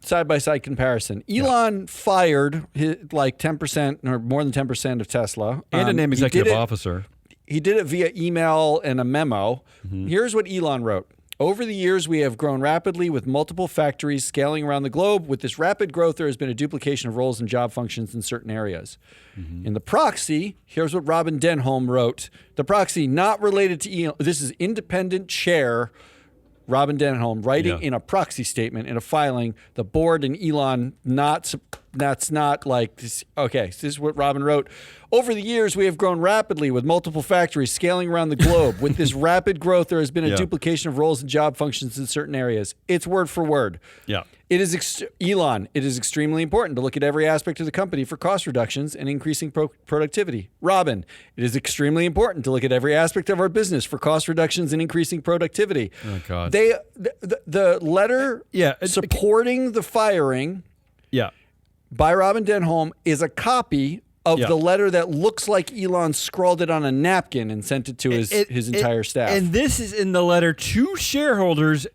side-by-side comparison. Elon fired 10% or more than 10% of Tesla. And a named executive officer. He did it via email and a memo. Mm-hmm. Here's what Elon wrote. Over the years, we have grown rapidly with multiple factories scaling around the globe. With this rapid growth, there has been a duplication of roles and job functions in certain areas. Mm-hmm. In the proxy, here's what Robin Denholm wrote. The proxy not related to Elon. This is independent chair Robin Denholm writing in a proxy statement in a filing. The board and Elon that's not like this. Okay, so this is what Robin wrote. Over the years, we have grown rapidly with multiple factories scaling around the globe. With this rapid growth, there has been a duplication of roles and job functions in certain areas. It's word for word. Yeah. It is Elon. It is extremely important to look at every aspect of the company for cost reductions and increasing productivity. Robin, it is extremely important to look at every aspect of our business for cost reductions and increasing productivity. Oh God. The letter supporting the firing by Robin Denholm is a copy of the letter that looks like Elon scrawled it on a napkin and sent it to his entire staff. And this is in the letter to shareholders,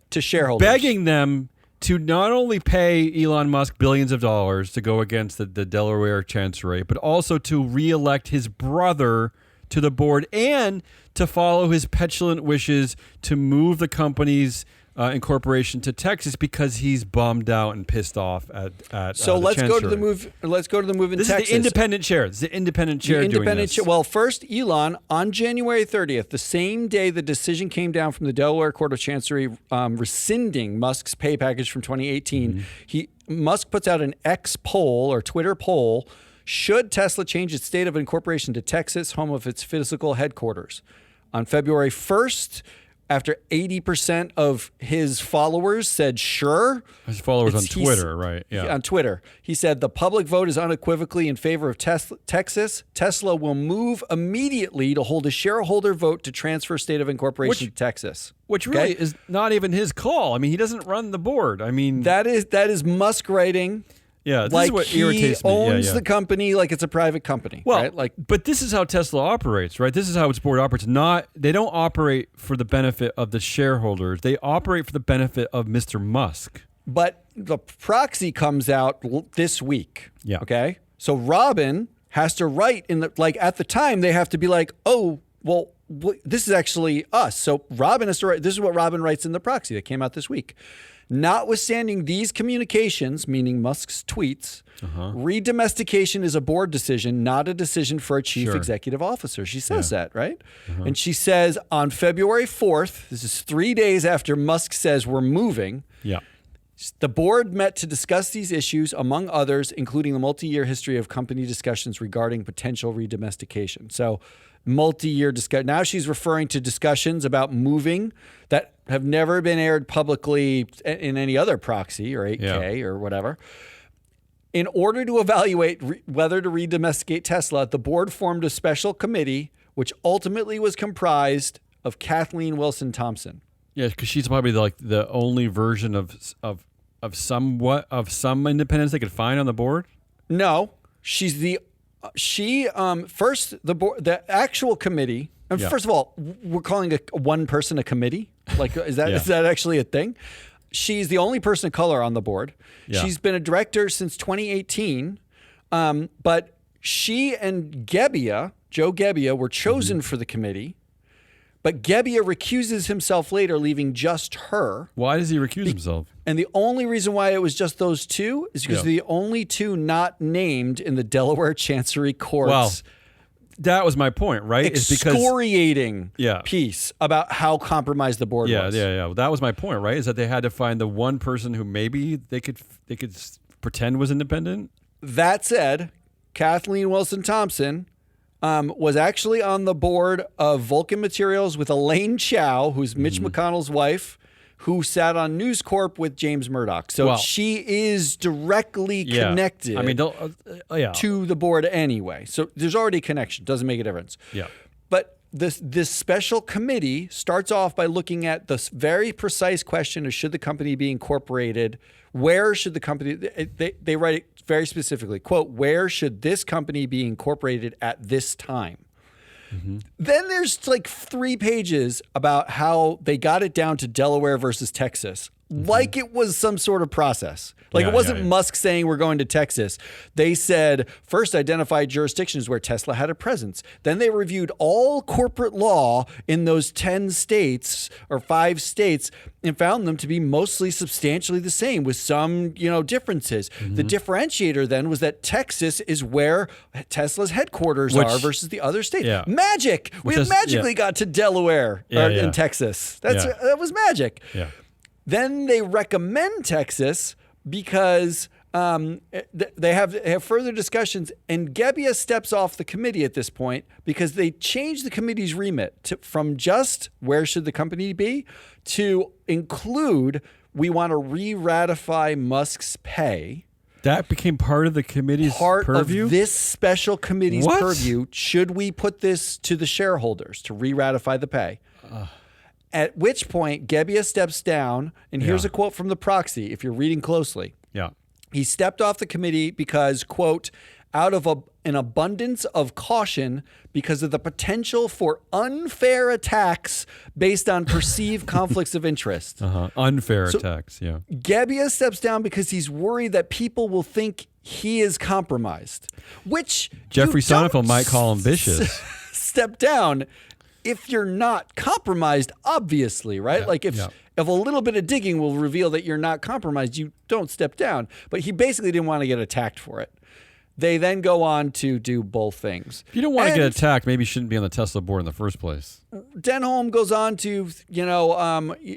begging them to not only pay Elon Musk billions of dollars to go against the Delaware Chancery, but also to re-elect his brother to the board and to follow his petulant wishes to move the company's incorporation to Texas because he's bummed out and pissed off at so the let's go to the Chancery. move in This Texas. is the independent chair. This is the independent chair doing this. Well, first, Elon, on January 30th, the same day the decision came down from the Delaware Court of Chancery rescinding Musk's pay package from 2018, Musk puts out an X poll or Twitter poll. Should Tesla change its state of incorporation to Texas, home of its physical headquarters? On February 1st, after 80% of his followers said sure. His followers on Twitter, right? Yeah. On Twitter. He said the public vote is unequivocally in favor of Texas. Tesla will move immediately to hold a shareholder vote to transfer state of incorporation to Texas. Which really is not even his call. I mean, he doesn't run the board. I mean, that is Musk writing. Yeah, this is what irritates me. He owns the company like it's a private company. Well, right? But this is how Tesla operates, right? This is how its board operates. They don't operate for the benefit of the shareholders. They operate for the benefit of Mr. Musk. But the proxy comes out this week. Yeah. Okay. So Robin has to write at the time they have to be like, oh, well, this is actually us. So Robin has to write. This is what Robin writes in the proxy that came out this week. Notwithstanding these communications, meaning Musk's tweets, re-domestication is a board decision, not a decision for a chief executive officer. She says that, right? And she says on February 4th, this is 3 days after Musk says we're moving, The board met to discuss these issues, among others, including the multi-year history of company discussions regarding potential redomestication. So multi-year discussion. Now she's referring to discussions about moving that have never been aired publicly in any other proxy or 8K or whatever. In order to evaluate whether to redomesticate Tesla, the board formed a special committee, which ultimately was comprised of Kathleen Wilson Thompson. Yeah, because she's probably the only version of some independence they could find on the board. No, she's the actual committee. And first of all, we're calling one person a committee. Like, is that actually a thing? She's the only person of color on the board. Yeah. She's been a director since 2018. But she and Joe Gebbia, were chosen for the committee. But Gebbia recuses himself later, leaving just her. Why does he recuse himself? And the only reason why it was just those two is because the only two not named in the Delaware Chancery Court's Well, that was my point, right? excoriating piece about how compromised the board was. Yeah. Well, that was my point, right? Is that they had to find the one person who maybe they could pretend was independent. That said, Kathleen Wilson Thompson was actually on the board of Vulcan Materials with Elaine Chao, who's Mitch McConnell's wife, who sat on News Corp with James Murdoch. So she is directly connected to the board anyway. So there's already a connection. Doesn't make a difference. Yeah. But this special committee starts off by looking at this very precise question of should the company be incorporated? Where should the company, they write it very specifically, quote, where should this company be incorporated at this time? Then there's like 3 pages about how they got it down to Delaware versus Texas, like it was some sort of process. Like it wasn't Musk saying we're going to Texas. They said first identify jurisdictions where Tesla had a presence. Then they reviewed all corporate law in those 10 states or 5 states and found them to be mostly substantially the same with some, differences. The differentiator then was that Texas is where Tesla's headquarters are versus the other states. Yeah. Magic. We magically got to Delaware in Texas. That was magic. Yeah. Then they recommend Texas because they have further discussions, and Gebbia steps off the committee at this point because they changed the committee's remit from just where should the company be to include we want to re-ratify Musk's pay. That became part of the committee's purview? Of this special committee's purview. Should we put this to the shareholders to re-ratify the pay? At which point, Gebbia steps down, and here's a quote from the proxy, if you're reading closely. Yeah. He stepped off the committee because, quote, out of an abundance of caution because of the potential for unfair attacks based on perceived conflicts of interest. Unfair attacks, yeah. Gebbia steps down because he's worried that people will think he is compromised, which Jeffrey Sonnenfeld might call ambitious. Step down if you're not compromised, obviously, right? If a little bit of digging will reveal that you're not compromised, you don't step down. But he basically didn't want to get attacked for it. They then go on to do both things. If you don't want to get attacked, maybe you shouldn't be on the Tesla board in the first place. Denholm goes on to,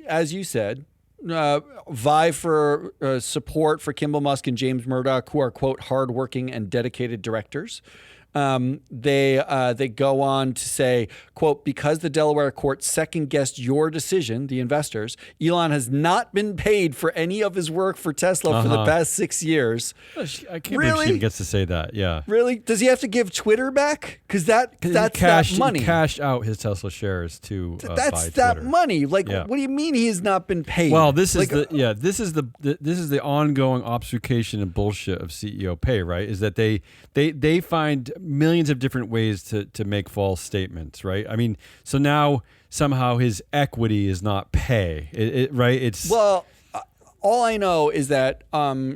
as you said, vie for support for Kimball Musk and James Murdoch, who are, quote, hardworking and dedicated directors. They go on to say, quote, because the Delaware court second-guessed your decision, the investors, Elon has not been paid for any of his work for Tesla for the past 6 years. I can't believe she even gets to say that. Yeah. Really? Does he have to give Twitter back? Because that's that money. He cashed out his Tesla shares to that's buy that Twitter. Money. Like, what do you mean he has not been paid? Well, this is the ongoing obfuscation and bullshit of CEO pay, right? Is that they find millions of different ways to make false statements, right? I mean, so now somehow his equity is not pay, right? All I know is that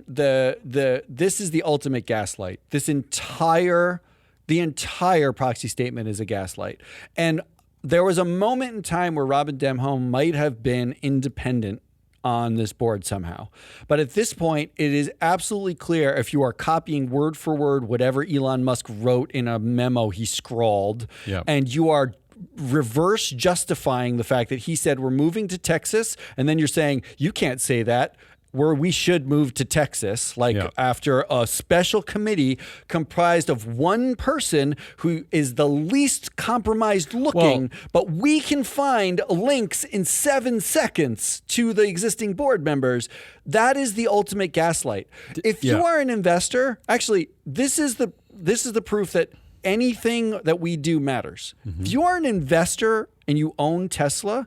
this is the ultimate gaslight. The entire proxy statement is a gaslight, and there was a moment in time where Robin Denholm might have been independent on this board somehow. But at this point, it is absolutely clear if you are copying word for word whatever Elon Musk wrote in a memo he scrawled, and you are reverse justifying the fact that he said we're moving to Texas, and then you're saying you can't say that. where we should move to Texas, like after a special committee comprised of one person who is the least compromised looking, but we can find links in 7 seconds to the existing board members. That is the ultimate gaslight. If you are an investor, actually, this is the proof that anything that we do matters. If you are an investor and you own Tesla,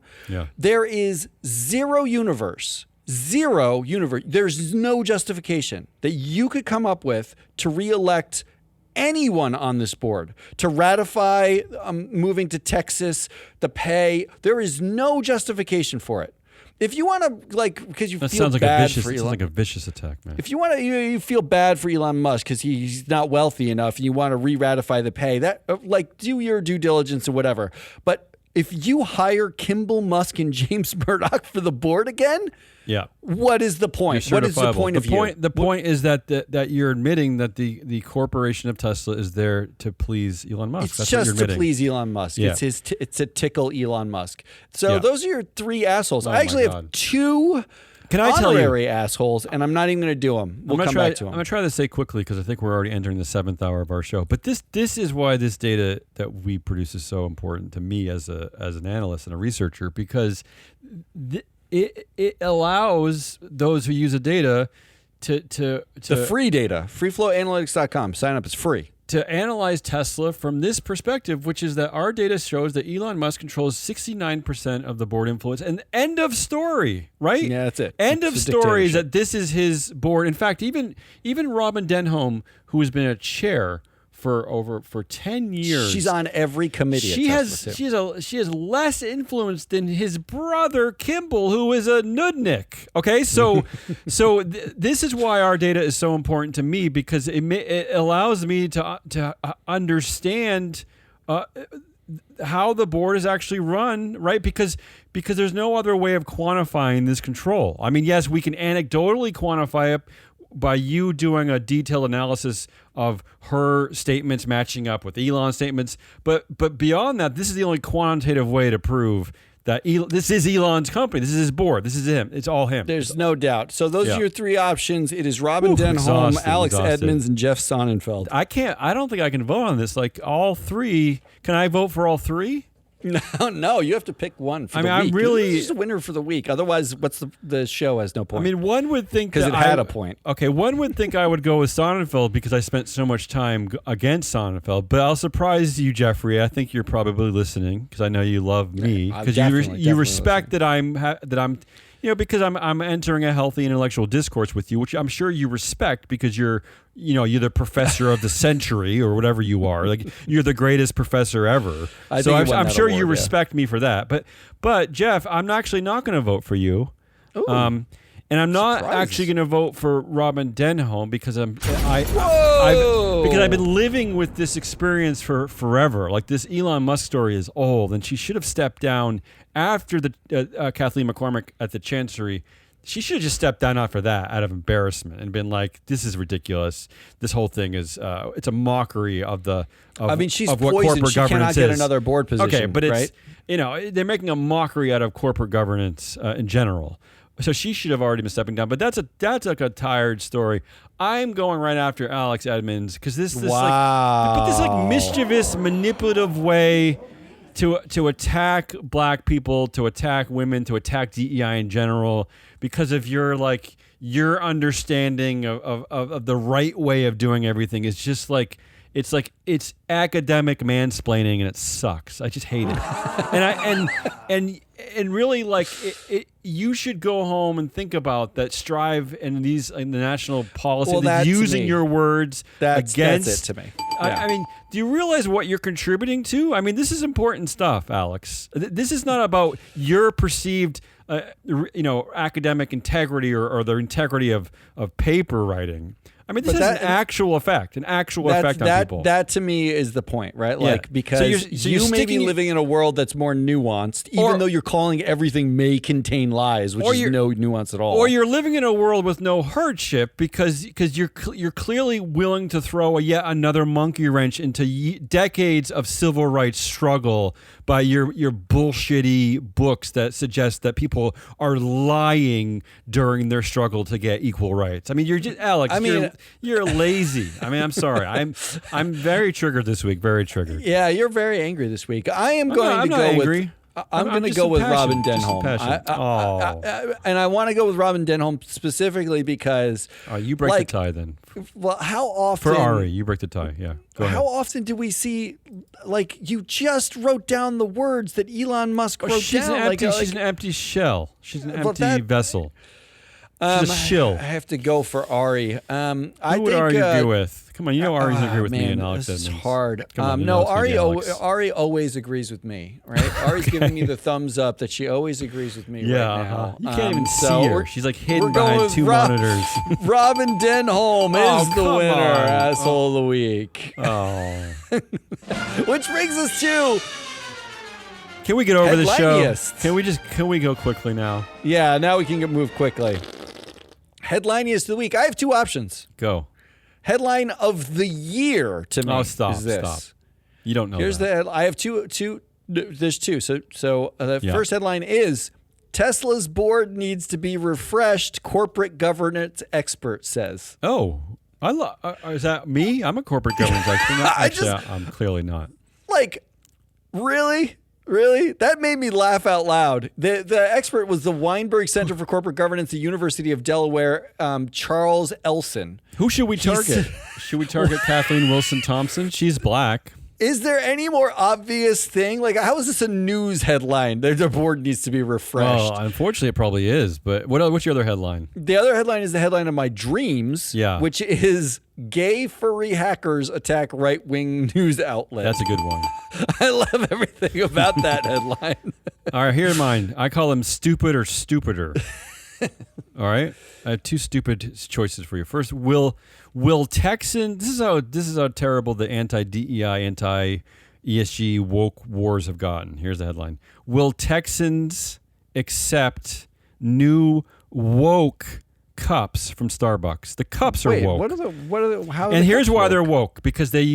there is zero universe. There's no justification that you could come up with to reelect anyone on this board, to ratify moving to Texas, the pay. There is no justification for it. If you want to, because you feel bad for Elon, sounds like a vicious attack, man. If you want to, you feel bad for Elon Musk because he's not wealthy enough, and you want to re-ratify the pay. That, do your due diligence or whatever. But if you hire Kimball Musk and James Murdoch for the board again, what is the point? What is the point of view? The point is that you're admitting that the corporation of Tesla is there to please Elon Musk. It's just to please Elon Musk. Yeah. It's to tickle Elon Musk. So those are your 3 assholes. I actually have 2 honorary assholes, and I'm not even going to do them. We'll come back to them. I'm going to try to say quickly because I think we're already entering the 7th hour of our show. But this is why this data that we produce is so important to me as an analyst and a researcher, because it allows those who use the data to the free data, freeflowanalytics.com. Sign up, it's free. To analyze Tesla from this perspective, which is that our data shows that Elon Musk controls 69% of the board influence. And end of story, right? Yeah, that's it. End of story is that this is his board. In fact, even Robin Denholm, who has been a chair for 10 years. She's on every committee. She has less influence than his brother Kimball, who is a nudnik. Okay, so this is why our data is so important to me, because it allows me to understand how the board is actually run, right? Because there's no other way of quantifying this control. I mean, yes, we can anecdotally quantify it by you doing a detailed analysis of her statements matching up with Elon's statements, but beyond that, this is the only quantitative way to prove that this is Elon's company. This is his board. This is him. It's all him. There's no doubt. So those are your 3 options. It is Robin Denholm, Alex Edmonds, and Jeff Sonnenfeld. I don't think I can vote on this. Like all 3. Can I vote for all 3? No, you have to pick one for the week. I'm really just a winner for the week. Otherwise, what's the show has no point. I mean, one would think because it had a point. Okay, one would think I would go with Sonnenfeld because I spent so much time against Sonnenfeld. But I'll surprise you, Jeffrey. I think you're probably listening because I know you love me because you respect that I'm. Because I'm entering a healthy intellectual discourse with you, which I'm sure you respect because you're the professor of the century or whatever you are. Like you're the greatest professor ever. So I'm sure you respect me for that. But Jeff, I'm actually not going to vote for you. And I'm not actually going to vote for Robin Denholm because I've been living with this experience for forever. Like this Elon Musk story is old, and she should have stepped down after the Kathleen McCormick at the Chancery. She should have just stepped down after that out of embarrassment and been like, "This is ridiculous. This whole thing is it's a mockery of the." She's of what poisoned. Corporate She governance cannot get is. another board position. Okay, but it's right? They're making a mockery out of corporate governance in general. So she should have already been stepping down. But that's like a tired story. I'm going right after Alex Edmonds because this mischievous, manipulative way to attack black people, to attack women, to attack DEI in general because of your understanding of the right way of doing everything is just like it's academic mansplaining and it sucks. I just hate it. And really you should go home and think about that. Strive in the national policy using your words against. That's it to me. I mean, do you realize what you're contributing to? I mean, this is important stuff, Alex. This is not about your perceived, academic integrity or the integrity of paper writing. I mean, this is an actual effect on people. That to me is the point, right? Like, because you may be living in a world that's more nuanced, even though you're calling everything may contain lies, which is no nuance at all. Or you're living in a world with no hardship because you're clearly willing to throw yet another monkey wrench into decades of civil rights struggle by your bullshitty books that suggest that people are lying during their struggle to get equal rights. I mean, you're just Alex. I mean, you're lazy. I mean, I'm sorry. I'm very triggered this week. Very triggered. Yeah, you're very angry this week. I'm going to go with Robin Denholm. And I want to go with Robin Denholm specifically because you break the tie then. Well, how often for Ari, you break the tie. Yeah. Go ahead. How often do we see, like, you just wrote down the words that Elon Musk wrote down? She's an empty shell. She's an empty vessel. She's a shill. I have to go for Ari. Who would Ari agree with? Come on, you know Ari's agree with me and Alex. This is hard. Ari always agrees with me, right? Ari's giving me the thumbs up that she always agrees with me right now. You can't even see her. She's like hidden behind two monitors. Robin Denholm is the winner, asshole of the week. Oh. Which brings us to... Can we get over the show? Can we go quickly now? Yeah, now we can move quickly. Headliniest of the week. I have two options. Go. Headline of the year to me. Oh, stop. You don't know. I have two. There's two. So the first headline is Tesla's board needs to be refreshed. Corporate governance expert says. Oh, is that me? I'm a corporate governance expert. I'm clearly not. Like, really? Really? That made me laugh out loud. The expert was the Weinberg Center for Corporate Governance, the University of Delaware, Charles Elson. Who should we target? Should we target Kathleen Wilson Thompson? She's black. Is there any more obvious thing? Like, how is this a news headline? The board needs to be refreshed. Well, unfortunately, it probably is. But what's your other headline? The other headline is the headline of my dreams, which is gay furry hackers attack right-wing news outlet. That's a good one. I love everything about that headline. All right, here's mine. I call him stupid or stupider. All right, I have two stupid choices for you. First, will Texans? This is how terrible the anti-DEI, anti-ESG woke wars have gotten. Here's the headline: Will Texans accept new woke cups from Starbucks? The cups are woke. What are the? How? And here's why they're woke: because they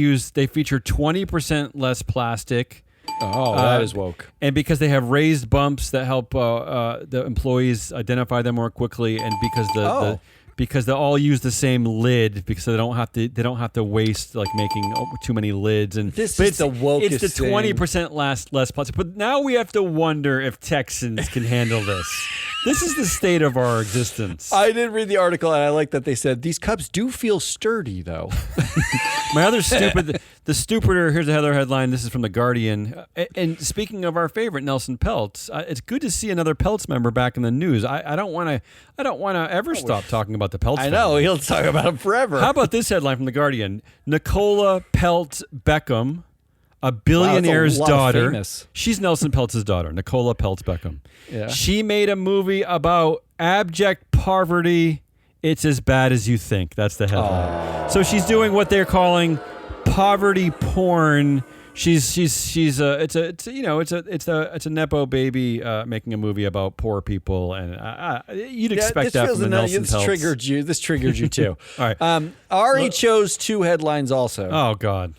feature 20% less plastic. Oh, that is woke. And because they have raised bumps that help the employees identify them more quickly, and because they all use the same lid, because they don't have to waste like making too many lids. And it's the wokest. It's the 20% less plastic. But now we have to wonder if Texans can handle this. This is the state of our existence. I did read the article, and I like that they said these cups do feel sturdy, though. My other the stupider. Here's another headline. This is from The Guardian. And speaking of our favorite Nelson Peltz, it's good to see another Peltz member back in the news. I don't want to ever stop talking about the Peltz. I know he'll talk about him forever. How about this headline from The Guardian? Nicola Peltz Beckham, a billionaire's daughter. She's Nelson Peltz's daughter, Nicola Peltz Beckham. Yeah. She made a movie about abject poverty. It's as bad as you think. That's the headline. So she's doing what they're calling poverty porn. It's a nepo baby making a movie about poor people, and you'd expect that from the Nelson Peltz. This triggered you too. All right. Ari chose two headlines also. Oh God.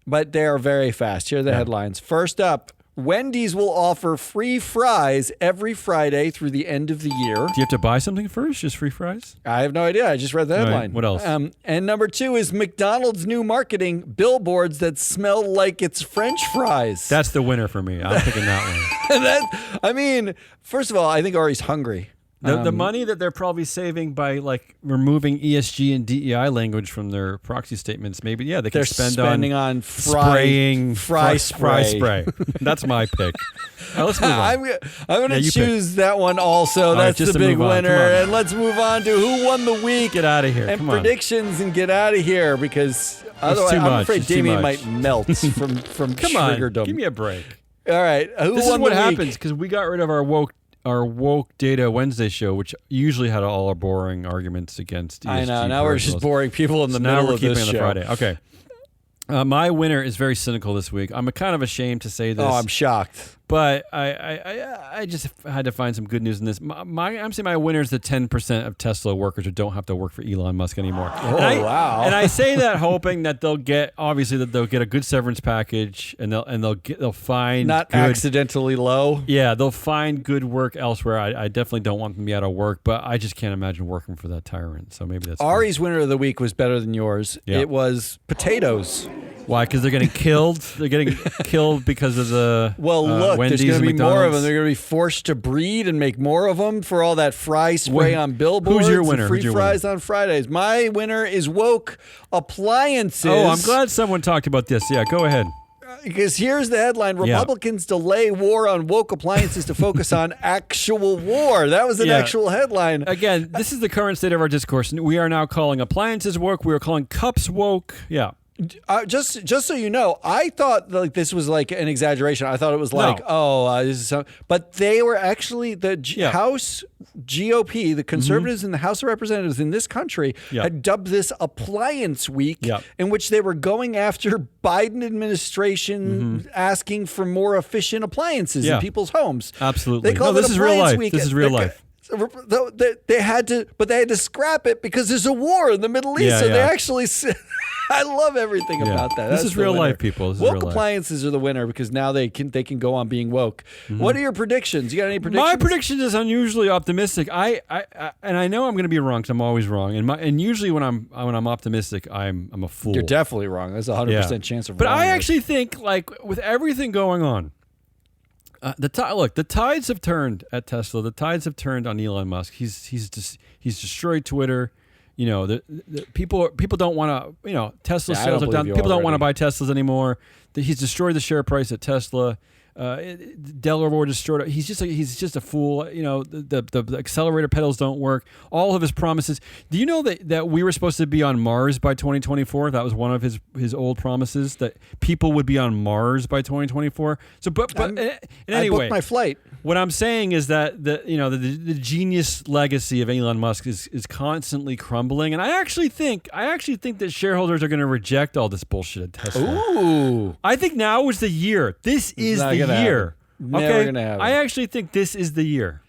But they are very fast. Here are the headlines. First up, Wendy's will offer free fries every Friday through the end of the year. Do you have to buy something first? Just free fries? I have no idea. I just read the headline. Right. What else? And number two is McDonald's new marketing, billboards that smell like it's French fries. That's the winner for me. I'm picking that one. First of all, I think Ari's hungry. The money that they're probably saving by like removing ESG and DEI language from their proxy statements, maybe they can on fry spray. That's my pick. All right, let's move on. I'm going to choose that one also. That's the big winner. And let's move on to who won the week. Get out of here. And predictions and get out of here, because otherwise I'm afraid Damien might melt from Come triggerdom. on, give me a break. All right, This is what happens because we got rid of our woke our woke data Wednesday show, which usually had all our boring arguments against ESG. I know. Now we're just boring people in the now middle we're of keeping this it show. on the Friday. Okay. My winner is very cynical this week. I'm kind of ashamed to say this. Oh, I'm shocked. But I just had to find some good news in this. I'm saying my winner is the 10% of Tesla workers who don't have to work for Elon Musk anymore. Oh, wow. And I say that hoping that they'll get a good severance package and they'll find Not good, accidentally low. Yeah, they'll find good work elsewhere. I definitely don't want them to be out of work, but I just can't imagine working for that tyrant. So maybe that's Ari's winner of the week was better than yours. Yeah. It was potatoes. Why? Because they're getting killed. They're getting killed because of the Look, Wendy's there's going to and be more of McDonald's. them. They're going to be forced to breed and make more of them for all that fry spray on billboards. Who's your winner? And free Who's your fries on Fridays. My winner is woke appliances. Oh, I'm glad someone talked about this. Yeah, go ahead. Because here's the headline: Republicans delay war on woke appliances to focus on actual war. That was an actual headline. Again, this is the current state of our discourse. We are now calling appliances woke. We are calling cups woke. Yeah. Just so you know, I thought like this was like an exaggeration. I thought it was like, this is something. But they were actually the House GOP, the conservatives in the House of Representatives in this country had dubbed this Appliance Week, in which they were going after Biden administration asking for more efficient appliances in people's homes. Absolutely. They called this it is real Appliance life. Week. This is real life. They had to scrap it because there's a war in the Middle East. They actually. I love everything about that. This is real life, people. This is woke real life. appliances are the winner because now they can go on being woke. What are your predictions? You got any predictions? My prediction is unusually optimistic. I know I'm going to be wrong because I'm always wrong. And usually when I'm optimistic, I'm a fool. You're definitely wrong. There's a 100% chance of. But wrong. I actually think like with everything going on, the tides have turned at Tesla. The tides have turned on Elon Musk. He's destroyed Twitter. You know, the people don't want to. Tesla sales are down. People don't want to buy Teslas anymore. He's destroyed the share price at Tesla. Delaware destroyed it. He's just a fool. You know, the accelerator pedals don't work. All of his promises. Do you know that we were supposed to be on Mars by 2024? That was one of his old promises, that people would be on Mars by 2024. So, but anyway, I booked my flight. What I'm saying is that the genius legacy of Elon Musk is constantly crumbling, and I actually think that shareholders are going to reject all this bullshit at Tesla. Ooh, I think now is the year. This is the year. Never gonna happen. I actually think this is the year.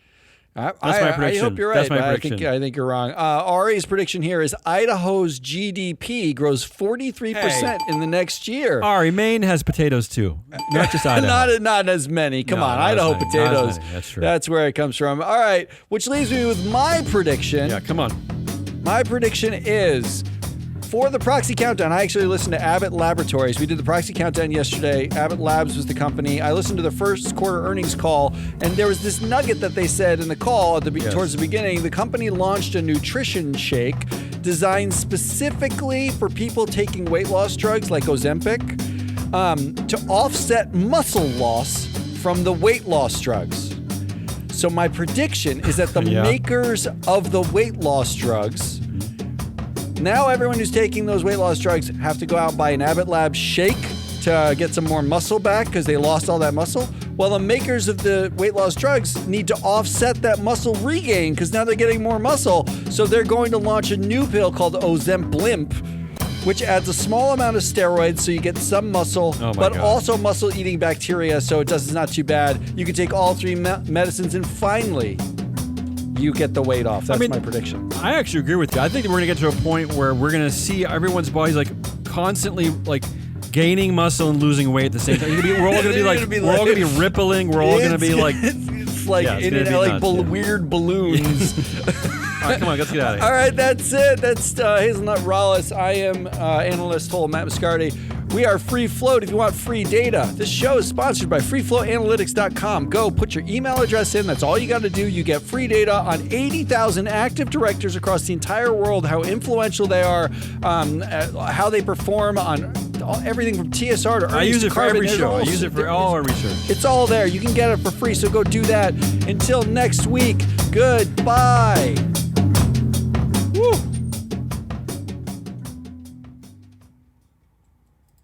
That's my prediction. I hope you're right. That's my but prediction. I think you're wrong. Ari's prediction here is Idaho's GDP grows 43% in the next year. Ari, Maine has potatoes too, not just Idaho. not as many. Come on, not Idaho as many. potatoes. That's true. That's where it comes from. All right, which leaves me with my prediction. Yeah, come on. My prediction is, for the proxy countdown, I actually listened to Abbott Laboratories. We did the proxy countdown yesterday. Abbott Labs was the company. I listened to the first quarter earnings call, and there was this nugget that they said in the call towards the beginning. The company launched a nutrition shake designed specifically for people taking weight loss drugs like Ozempic to offset muscle loss from the weight loss drugs. So my prediction is that the makers of the weight loss drugs, now everyone who's taking those weight loss drugs have to go out and buy an Abbott Labs shake to get some more muscle back because they lost all that muscle. Well, the makers of the weight loss drugs need to offset that muscle regain because now they're getting more muscle. So they're going to launch a new pill called Ozempic, which adds a small amount of steroids so you get some muscle, but also muscle-eating bacteria, so it's not too bad. You can take all three medicines, and finally, you get the weight off. That's my prediction. I actually agree with you. I think we're going to get to a point where we're going to see everyone's bodies like constantly like gaining muscle and losing weight at the same time. We're all going to be like, we're all going to be rippling. We're all going to be like, it's like weird balloons. All right, come on, let's get out of here. All right, that's it. That's Hazelnut Rallis. I am analyst Matt Mascardi. We are Free Float if you want free data. This show is sponsored by freefloatanalytics.com. Go put your email address in. That's all you got to do. You get free data on 80,000 active directors across the entire world, how influential they are, how they perform on everything from TSR to earnings. I use it for every show. I use it for all our research. It's all there. You can get it for free, so go do that. Until next week, goodbye.